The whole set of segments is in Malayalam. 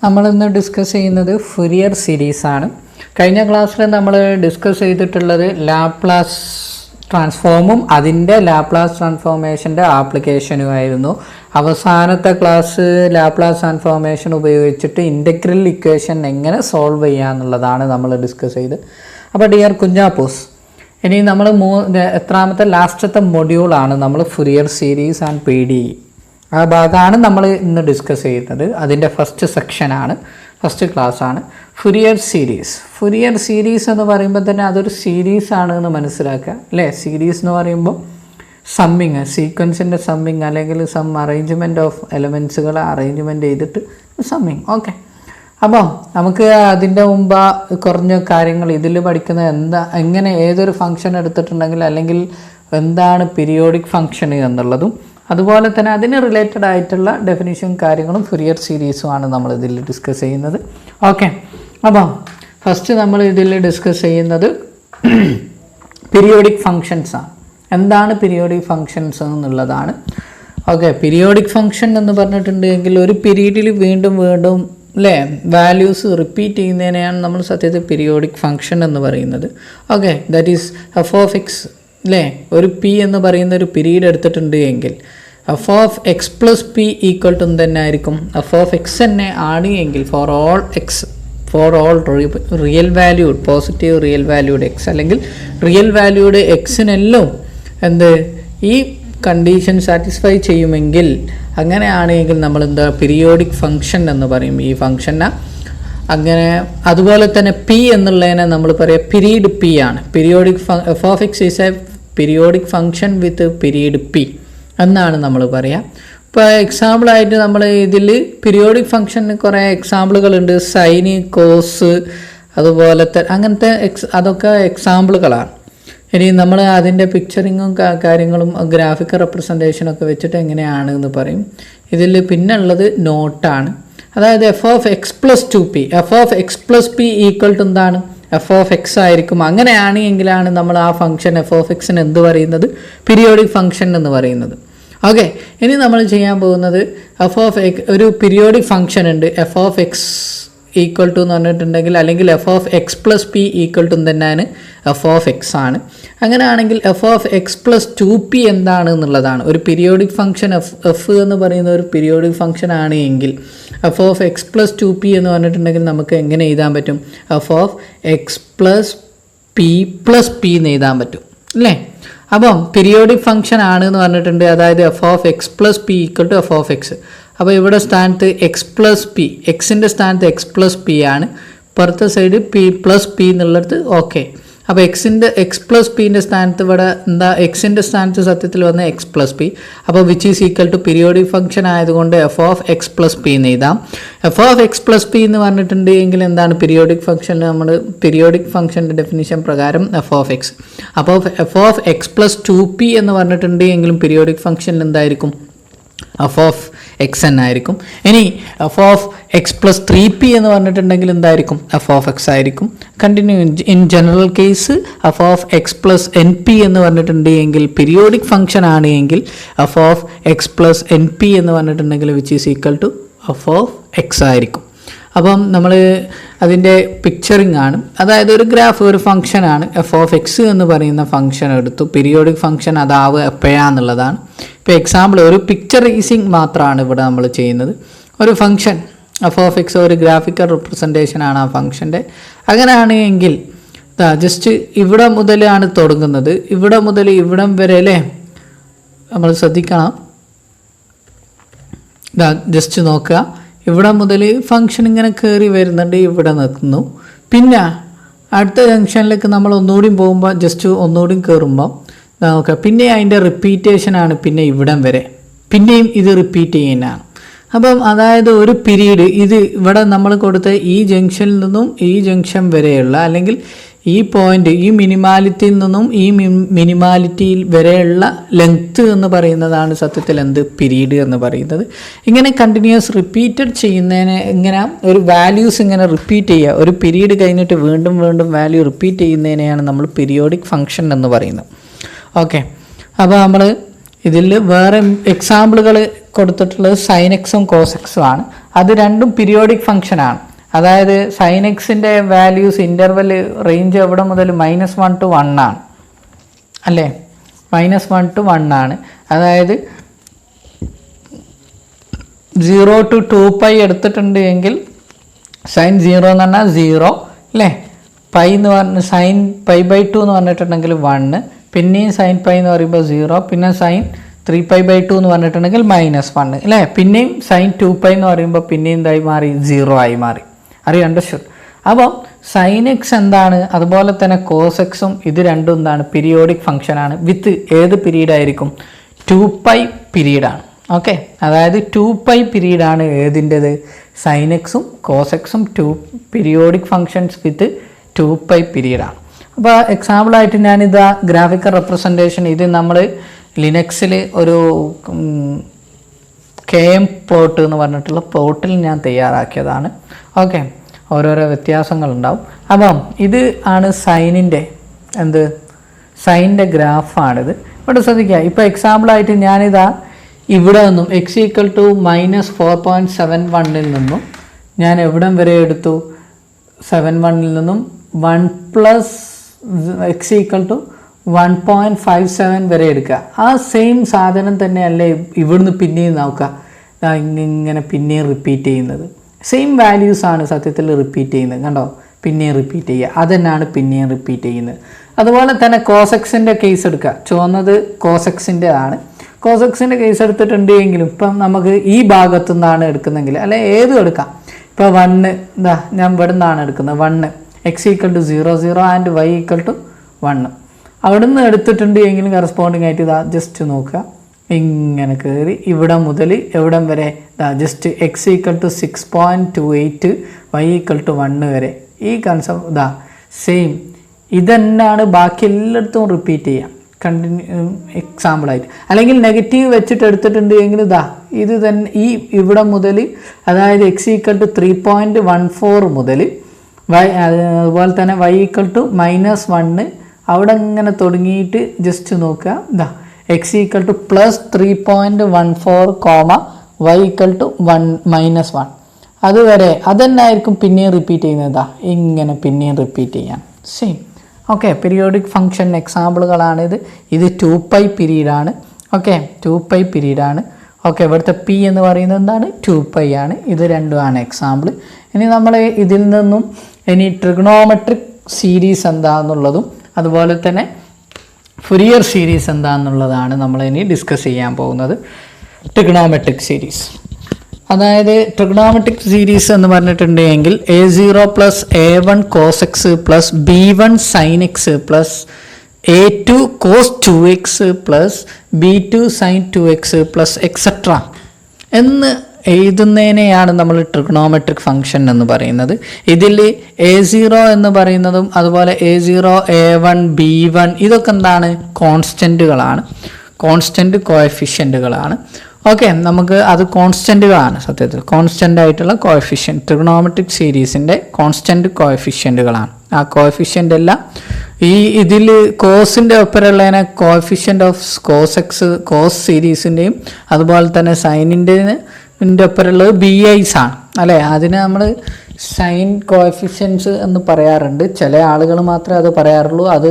നമ്മൾ ഇന്ന് ഡിസ്കസ് ചെയ്യുന്നത് ഫുറിയർ സീരീസ് ആണ്. കഴിഞ്ഞ ക്ലാസ്സിൽ നമ്മൾ ഡിസ്കസ് ചെയ്തിട്ടുള്ളത് ലാപ്ലാസ് ട്രാൻസ്ഫോമും അതിൻ്റെ ലാപ്ലാസ് ട്രാൻസ്ഫോർമേഷൻ്റെ ആപ്ലിക്കേഷനുമായിരുന്നു. അവസാനത്തെ ക്ലാസ് ലാപ്ലാസ് ട്രാൻസ്ഫോർമേഷൻ ഉപയോഗിച്ചിട്ട് ഇൻ്റഗ്രൽ ഇക്വേഷൻ എങ്ങനെ സോൾവ് ചെയ്യാന്നുള്ളതാണ് നമ്മൾ ഡിസ്കസ് ചെയ്ത്. അപ്പോൾ ഡിയർ കുഞ്ഞാപ്പൂസ്, ഇനി നമ്മൾ എത്രാമത്തെ ലാസ്റ്റത്തെ മൊഡ്യൂളാണ് നമ്മൾ Fourier series and P D E. ആ ഭാഗമാണ് നമ്മൾ ഇന്ന് ഡിസ്കസ് ചെയ്യുന്നത്. അതിൻ്റെ ഫസ്റ്റ് സെക്ഷനാണ്, ഫസ്റ്റ് ക്ലാസ്സാണ് ഫുറിയർ സീരീസ്. ഫുറിയർ സീരീസ് എന്ന് പറയുമ്പോൾ തന്നെ അതൊരു സീരീസ് ആണ് എന്ന് മനസ്സിലാക്കുക, അല്ലേ? സീരീസ് എന്ന് പറയുമ്പോൾ സമ്മിങ്, സീക്വൻസിൻ്റെ സമ്മിങ് അല്ലെങ്കിൽ സം അറേഞ്ച്മെൻറ്റ് ഓഫ് എലമെൻറ്റ്സുകളെ അറേഞ്ച്മെൻറ്റ് ചെയ്തിട്ട് സമ്മിങ്. ഓക്കെ, അപ്പോൾ നമുക്ക് അതിൻ്റെ മുമ്പ് കുറഞ്ഞ കാര്യങ്ങൾ ഇതിൽ പഠിക്കുന്ന എങ്ങനെ ഏതൊരു ഫംഗ്ഷൻ എടുത്തിട്ടുണ്ടെങ്കിൽ അല്ലെങ്കിൽ എന്താണ് പീരിയോഡിക് ഫംഗ്ഷൻ എന്നുള്ളതും അതുപോലെ തന്നെ അതിന് റിലേറ്റഡ് ആയിട്ടുള്ള ഡെഫിനിഷൻ കാര്യങ്ങളും ഫുറിയർ സീരീസുമാണ് നമ്മൾ ഇതിൽ ഡിസ്കസ് ചെയ്യുന്നത്. ഓക്കെ, അപ്പോൾ ഫസ്റ്റ് നമ്മൾ ഇതിൽ ഡിസ്കസ് ചെയ്യുന്നത് പീരിയോഡിക് ഫങ്ഷൻസാണ്. എന്താണ് പീരിയോഡിക് ഫങ്ഷൻസ് എന്നുള്ളതാണ്. ഓക്കെ, പീരിയോഡിക് ഫങ്ഷൻ എന്ന് പറഞ്ഞിട്ടുണ്ടെങ്കിൽ ഒരു പീരീഡിൽ വീണ്ടും വീണ്ടും അല്ലേ വാല്യൂസ് റിപ്പീറ്റ് ചെയ്യുന്നതിനെയാണ് നമ്മൾ സത്യത്തിൽ പീരിയോഡിക് ഫങ്ഷൻ എന്ന് പറയുന്നത്. Okay, that is f of x അല്ലേ. ഒരു പി എന്ന് പറയുന്ന ഒരു പീരീഡ് എടുത്തിട്ടുണ്ട് എങ്കിൽ f of x plus p equal to തന്നെ ആയിരിക്കും എഫ് ഓഫ് എക്സ് തന്നെ ആണ് എങ്കിൽ for all x, for all real valued positive real valued x അല്ലെങ്കിൽ റിയൽ വാല്യൂഡ് എക്സിനെല്ലാം എന്ത് ഈ കണ്ടീഷൻ സാറ്റിസ്ഫൈ ചെയ്യുമെങ്കിൽ അങ്ങനെയാണെങ്കിൽ നമ്മൾ എന്താ പീരിയോഡിക് ഫങ്ഷൻ എന്ന് പറയും ഈ ഫങ്ഷനെ. അങ്ങനെ അതുപോലെ തന്നെ പി എന്നുള്ളതിനെ നമ്മൾ പറയാം പീരീഡ് പി ആണ്. Periodic F of X is A periodic function with period P എന്നാണ് നമ്മൾ പറയുക. ഇപ്പോൾ എക്സാമ്പിളായിട്ട് നമ്മൾ ഇതിൽ പീരിയോഡിക് ഫങ്ഷന് കുറേ എക്സാമ്പിളുകളുണ്ട്. സൈന്, കോസ്, അതുപോലത്തെ അങ്ങനത്തെ അതൊക്കെ എക്സാമ്പിളുകളാണ്. ഇനി നമ്മൾ അതിൻ്റെ പിക്ചറിങ്ങും കാര്യങ്ങളും ഗ്രാഫിക്കൽ റെപ്രസെൻറ്റേഷനൊക്കെ വെച്ചിട്ട് എങ്ങനെയാണ് എന്ന് പറയും. ഇതിൽ പിന്നെ ഉള്ളത് നോട്ടാണ്. അതായത് f of x plus 2p, f of x plus p equal to എന്താണ് എഫ് ഓഫ് എക്സ് ആയിരിക്കും. അങ്ങനെയാണ് എങ്കിലാണ് നമ്മൾ ആ ഫംഗ്ഷൻ എഫ് ഓഫ് എക്സിന് എന്ത് പറയുന്നത് പീരിയോഡിക് ഫംഗ്ഷൻ എന്ന് പറയുന്നത്. ഓക്കെ, ഇനി നമ്മൾ ചെയ്യാൻ പോകുന്നത് എഫ് ഓഫ് ഒരു പീരിയോഡിക് ഫംഗ്ഷൻ ഉണ്ട് f of X equal to എന്ന് പറഞ്ഞിട്ടുണ്ടെങ്കിൽ അല്ലെങ്കിൽ f of x plus p equal to തന്നെയാണ് എഫ് ഓഫ് എക്സ് ആണ്. അങ്ങനെയാണെങ്കിൽ F of x plus 2p എന്താണ് എന്നുള്ളതാണ്. ഒരു പീരിയോഡിക് ഫംഗ്ഷൻ എഫ് എന്ന് പറയുന്ന ഒരു പീരിയോഡിക് ഫംഗ്ഷൻ ആണ് എങ്കിൽ f of x plus 2p എന്ന് പറഞ്ഞിട്ടുണ്ടെങ്കിൽ നമുക്ക് എങ്ങനെ എഴുതാൻ പറ്റും? F of x plus P എന്ന് എഴുതാൻ പറ്റും, അല്ലേ? അപ്പം പീരിയോഡിക് ഫംഗ്ഷൻ ആണ് എന്ന് പറഞ്ഞിട്ടുണ്ട്. അതായത് f of x plus p equal to f of x. അപ്പോൾ ഇവിടെ സ്ഥാനത്ത് എക്സ് പ്ലസ് പി, എക്സിൻ്റെ സ്ഥാനത്ത് എക്സ് പ്ലസ് പി ആണ്, പുറത്തെ സൈഡ് പി പ്ലസ് പി എന്നുള്ളത്. ഓക്കെ, അപ്പോൾ എക്സ് പ്ലസ് പിൻ്റെ സ്ഥാനത്ത് ഇവിടെ എന്താ എക്സിൻ്റെ സ്ഥാനത്ത് സത്യത്തിൽ വന്ന എക്സ് പ്ലസ് പി. അപ്പോൾ which is equal to periodic function ആയതുകൊണ്ട് f of x plus P എന്ന് എഴുതാം. F of x plus P എന്ന് പറഞ്ഞിട്ടുണ്ട് എങ്കിൽ എന്താണ് പീരിയോഡിക് ഫംഗ്ഷൻ? നമ്മൾ പീരിയോഡിക് ഫംഗ്ഷൻ്റെ ഡെഫിനിഷൻ പ്രകാരം എഫ് ഓഫ് എക്സ്. അപ്പോൾ f of x plus 2p എന്ന് പറഞ്ഞിട്ടുണ്ട് എങ്കിലും പീരിയോഡിക് ഫംഗ്ഷൻ എന്തായിരിക്കും? എഫ് ഓഫ് എക്സ് എന്നായിരിക്കും. ഇനി F of x plus 3p എന്ന് പറഞ്ഞിട്ടുണ്ടെങ്കിൽ എന്തായിരിക്കും? എഫ് ഓഫ് എക്സ് ആയിരിക്കും. Continue in general case f of x plus n p എന്ന് പറഞ്ഞിട്ടുണ്ട് എങ്കിൽ പീരിയോഡിക് ഫംഗ്ഷൻ ആണ് എങ്കിൽ f of x plus n p എന്ന് പറഞ്ഞിട്ടുണ്ടെങ്കിൽ which is equal to f of x ആയിരിക്കും. അപ്പം നമ്മൾ അതിൻ്റെ പിക്ചറിങ് ആണ്. അതായത് ഒരു ഗ്രാഫ് ഒരു ഫംഗ്ഷനാണ് എഫ് ഓഫ് എക്സ് എന്ന് പറയുന്ന ഫംഗ്ഷൻ എടുത്തു. പീരിയോഡിക് ഫംഗ്ഷൻ അതാവുക എപ്പോഴാന്നുള്ളതാണ്. ഇപ്പോൾ എക്സാമ്പിൾ ഒരു പിക്ചറൈസിങ് മാത്രമാണ് ഇവിടെ നമ്മൾ ചെയ്യുന്നത്. ഒരു ഫംഗ്ഷൻ എഫ് ഓഫ് എക്സ് ഒരു ഗ്രാഫിക്കൽ റിപ്രസെൻറ്റേഷനാണ് ആ ഫംഗ്ഷൻ്റെ. അങ്ങനെയാണ് എങ്കിൽ ജസ്റ്റ് ഇവിടെ മുതലാണ് തുടങ്ങുന്നത്, ഇവിടെ മുതൽ ഇവിടം വരെ അല്ലേ നമ്മൾ ശ്രദ്ധിക്കണം. ജസ്റ്റ് നോക്കുക, ഇവിടെ മുതൽ ഫംഗ്ഷൻ ഇങ്ങനെ കയറി വരുന്നുണ്ട്, ഇവിടെ നിൽക്കുന്നു. പിന്നെ അടുത്ത ജംഗ്ഷനിലേക്ക് നമ്മൾ ഒന്നുകൂടി പോകുമ്പോൾ ജസ്റ്റ് ഒന്നുകൂടി കയറുമ്പോൾ നോക്കുക, പിന്നെ അതിൻ്റെ റിപ്പീറ്റേഷനാണ് പിന്നെ ഇവിടം വരെ, പിന്നെയും ഇത് റിപ്പീറ്റ് ചെയ്യുന്നതാണ്. അപ്പം അതായത് ഒരു പീരീഡ് ഇത് ഇവിടെ നമ്മൾ കൊടുത്ത ഈ ജംഗ്ഷനിൽ നിന്നും ഈ ജംഗ്ഷൻ വരെയുള്ള അല്ലെങ്കിൽ ഈ പോയിന്റ് ഈ മിനിമാലിറ്റിയിൽ നിന്നും ഈ മിനിമാലിറ്റിയിൽ വരെയുള്ള ലെങ്ത്ത് എന്ന് പറയുന്നതാണ് സത്യത്തിൽ എന്ത് പീരീഡ് എന്ന് പറയുന്നത്. ഇങ്ങനെ കണ്ടിന്യൂസ് റിപ്പീറ്റഡ് ചെയ്യുന്നതിനെ ഇങ്ങനെ ഒരു വാല്യൂസ് ഇങ്ങനെ റിപ്പീറ്റ് ചെയ്യുക, ഒരു പീരീഡ് കഴിഞ്ഞിട്ട് വീണ്ടും വീണ്ടും വാല്യൂ റിപ്പീറ്റ് ചെയ്യുന്നതിനെയാണ് നമ്മൾ പീരിയോഡിക് ഫംഗ്ഷൻ എന്ന് പറയുന്നത്. ഓക്കെ, അപ്പോൾ നമ്മൾ ഇതിൽ വേറെ എക്സാമ്പിളുകൾ കൊടുത്തിട്ടുള്ളത് സൈൻ എക്സും കോസ് എക്സും ആണ്. അത് രണ്ടും പീരിയോഡിക് ഫംഗ്ഷനാണ്. അതായത് സൈൻ എക്സിൻ്റെ വാല്യൂസ് ഇൻ്റർവെൽ റേഞ്ച് എവിടെ മുതൽ -1 to 1 ആണ് അല്ലേ? -1 to 1 ആണ്. അതായത് 0 to 2π എടുത്തിട്ടുണ്ട് എങ്കിൽ സൈൻ 0 എന്ന് പറഞ്ഞാൽ 0 അല്ലേ? പൈ എന്ന് പറഞ്ഞ് സൈൻ π/2 എന്ന് പറഞ്ഞിട്ടുണ്ടെങ്കിൽ 1, പിന്നെയും സൈൻ π എന്ന് പറയുമ്പോൾ 0, പിന്നെ സൈൻ 3π/2 എന്ന് പറഞ്ഞിട്ടുണ്ടെങ്കിൽ -1 അല്ലേ? പിന്നെയും സൈൻ 2π എന്ന് പറയുമ്പോൾ പിന്നെയും എന്തായി മാറി? 0 ആയി മാറി. അണ്ടർസ്റ്റുഡ്? അപ്പോൾ സൈൻ എക്സ് എന്താണ്, അതുപോലെ തന്നെ കോസ് എക്സും ഇത് രണ്ടും എന്താണ്? പീരിയോഡിക് ഫംഗ്ഷനാണ്. വിത്ത് ഏത് പീരീഡ് ആയിരിക്കും? 2π പീരീഡാണ്. ഓക്കെ, അതായത് 2π പീരീഡാണ് ഏതിൻ്റെത്? സൈൻ എക്സും കോസ് എക്സും പീരിയോഡിക് ഫംഗ്ഷൻസ് വിത്ത് 2π പീരീഡാണ്. അപ്പോൾ എക്സാമ്പിളായിട്ട് ഞാനിതാ ഗ്രാഫിക്കൽ റെപ്രസെൻറ്റേഷൻ ഇത് നമ്മൾ ലിനക്സിൽ ഒരു KM പ്ലോട്ട് എന്ന് പറഞ്ഞിട്ടുള്ള പ്ലോട്ടിൽ ഞാൻ തയ്യാറാക്കിയതാണ്. ഓക്കെ, ഓരോരോ വ്യത്യാസങ്ങളുണ്ടാവും. അപ്പം ഇത് ആണ് സൈനിൻ്റെ സൈനിൻ്റെ ഗ്രാഫാണിത്. ഇവിടെ ശ്രദ്ധിക്കുക, ഇപ്പോൾ എക്സാമ്പിളായിട്ട് ഞാനിതാ ഇവിടെ നിന്നും x = -4.71 നിന്നും ഞാൻ എവിടം വരെ എടുത്തു? 71 നിന്നും 1 + x = 1.57 വരെ എടുക്കുക. ആ സെയിം സാധനം തന്നെയല്ലേ ഇവിടുന്ന് പിന്നെയും നോക്കുക, ഇങ്ങനെ പിന്നെയും റിപ്പീറ്റ് ചെയ്യുന്നത്. സെയിം വാല്യൂസാണ് സത്യത്തിൽ റിപ്പീറ്റ് ചെയ്യുന്നത്. കണ്ടോ? പിന്നെയും റിപ്പീറ്റ് ചെയ്യുക, അതുതന്നെയാണ് പിന്നെയും റിപ്പീറ്റ് ചെയ്യുന്നത്. അതുപോലെ തന്നെ കോസെക്സിൻ്റെ കേസ് എടുക്കുക. ചുവന്നത് കോസെക്സിൻ്റെ ആണ്. കോസെക്സിൻ്റെ കേസ് എടുത്തിട്ടുണ്ട് എങ്കിലും ഇപ്പം നമുക്ക് ഈ ഭാഗത്തു നിന്നാണ് എടുക്കുന്നതെങ്കിൽ അല്ലെ ഏതും എടുക്കാം. ഇപ്പോൾ 1 ഞാൻ ഇവിടെ നിന്നാണ് എടുക്കുന്നത്. 1 x = 0 0 ആൻഡ് y = 1 അവിടെ നിന്ന് എടുത്തിട്ടുണ്ട് എങ്കിലും കറസ്പോണ്ടിങ് ആയിട്ട് ഇതാ ജസ്റ്റ് നോക്കുക, ഇങ്ങനെ കയറി ഇവിടെ മുതൽ എവിടം വരെ ജസ്റ്റ് x = 6.28 y = 1 വരെ. ഈ കൺസെപ്റ്റ് സെയിം ഇതന്നെയാണ് ബാക്കി എല്ലായിടത്തും റിപ്പീറ്റ് ചെയ്യാം എക്സാമ്പിളായിട്ട്. അല്ലെങ്കിൽ നെഗറ്റീവ് വെച്ചിട്ട് എടുത്തിട്ടുണ്ട് എങ്കിൽ ഇത് തന്നെ ഈ ഇവിടെ മുതൽ അതായത് x = 3.14 മുതൽ അതുപോലെ തന്നെ y = -1 അവിടെ ഇങ്ങനെ തുടങ്ങിയിട്ട് ജസ്റ്റ് നോക്കുക, x = +3.14, y = -1 അതുവരെ അതന്നെ ആയിരിക്കും പിന്നെയും റിപ്പീറ്റ് ചെയ്യുന്നത്. ഇങ്ങനെ പിന്നെയും റിപ്പീറ്റ് ചെയ്യാം സെയിം. ഓക്കെ, പീരിയോഡിക് ഫംഗ്ഷൻ എക്സാമ്പിളുകളാണിത്. ഇത് 2π പീരീഡാണ്. ഓക്കെ, 2π പീരീഡാണ്. ഓക്കെ, ഇവിടുത്തെ p എന്ന് പറയുന്നത് എന്താണ്? 2π ആണ്. ഇത് രണ്ടുമാണ് എക്സാമ്പിൾ. ഇനി നമ്മൾ ഇതിൽ നിന്നും ഇനി ട്രിഗണോമെട്രിക് സീരീസ് എന്താണെന്നുള്ളതും അതുപോലെ തന്നെ ഫുറിയർ സീരീസ് എന്താണെന്നുള്ളതാണ് നമ്മൾ ഇനി ഡിസ്കസ് ചെയ്യാൻ പോകുന്നത്. ട്രിഗണോമെട്രിക് സീരീസ്, അതായത് ട്രിഗണോമെട്രിക് സീരീസ് എന്ന് പറഞ്ഞിട്ടുണ്ടെങ്കിൽ a0 + a1 cos x + b1 sin x + a2 cos 2x + b2 sin 2x + etcetera എന്ന് എഴുതുന്നതിനെയാണ് നമ്മൾ ട്രിഗണോമെട്രിക് ഫംഗ്ഷൻ എന്ന് പറയുന്നത്. ഇതിൽ a0 എന്ന് പറയുന്നതും അതുപോലെ a0 a1 b1 ഇതൊക്കെ എന്താണ്? കോൺസ്റ്റൻറ്റുകളാണ്, കോൺസ്റ്റൻറ്റ് കോഎഫിഷ്യൻറ്റുകളാണ്. ഓക്കെ, നമുക്ക് അത് കോൺസ്റ്റൻറ്റുകളാണ് സത്യത്തിൽ, കോൺസ്റ്റൻ്റ് ആയിട്ടുള്ള കോഎഫിഷ്യൻറ്റ് ട്രിഗണോമെട്രിക് സീരീസിൻ്റെ കോൺസ്റ്റൻറ്റ് കോഎഫിഷ്യൻറ്റുകളാണ്. ആ കോഎഫിഷ്യൻ്റ് എല്ലാം ഇതിൽ കോസിൻ്റെ ഒപ്പരമുള്ളതിനെ coefficient of cos x cos സീരീസിൻ്റെയും അതുപോലെ തന്നെ സൈനിൻ്റെ ഒപ്പരമുള്ളത് BIs ആണ് അല്ലേ? അതിന് നമ്മൾ സൈൻ കോഎഫിഷ്യൻസ് എന്ന് പറയാറുണ്ട്. ചില ആളുകൾ മാത്രമേ അത് പറയാറുള്ളൂ, അത്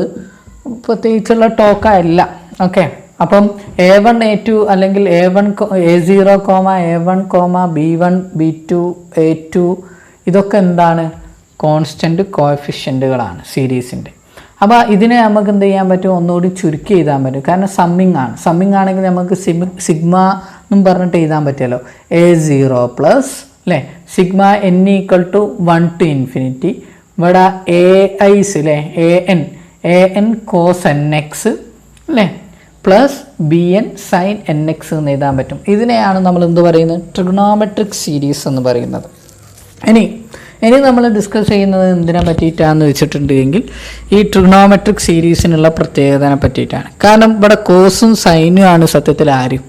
പ്രത്യേകിച്ചുള്ള ടോക്കല്ല. ഓക്കെ, അപ്പം a1 a2 അല്ലെങ്കിൽ a0, a1, b1 b2 a2 ഇതൊക്കെ എന്താണ്? കോൺസ്റ്റൻറ്റ് കോഎഫിഷ്യൻറ്റുകളാണ് സീരീസിൻ്റെ. അപ്പോൾ ഇതിനെ നമുക്ക് എന്ത് ചെയ്യാൻ പറ്റും? ഒന്നുകൂടി ചുരുക്കി എഴുതാൻ പറ്റും. കാരണം സമ്മിങ് ആണ്. സമ്മിങ് ആണെങ്കിൽ നമുക്ക് സിഗ്മ എന്നും പറഞ്ഞിട്ട് എഴുതാൻ പറ്റുമല്ലോ. a0 പ്ലസ് അല്ലേ സിഗ്മ n = 1 to ∞. ഇവിടെ ai's അല്ലേ an cos nx അല്ലേ പ്ലസ് bn sin nx എന്ന് എഴുതാൻ പറ്റും. ഇതിനെയാണ് നമ്മൾ എന്ത് പറയുന്നത്? ട്രിഗണോമെട്രിക് സീരീസ് എന്ന് പറയുന്നത്. ഇനി നമ്മൾ ഡിസ്കസ് ചെയ്യുന്നത് എന്തിനെ പറ്റിയിട്ടാണെന്ന് വെച്ചിട്ടുണ്ടെങ്കിൽ ഈ ട്രിഗണോമെട്രിക് സീരീസിനുള്ള പ്രത്യേകതയെ പറ്റിയിട്ടാണ്. കാരണം ഇവിടെ കോസും സൈനും ആണ് സത്യത്തിൽ ആരും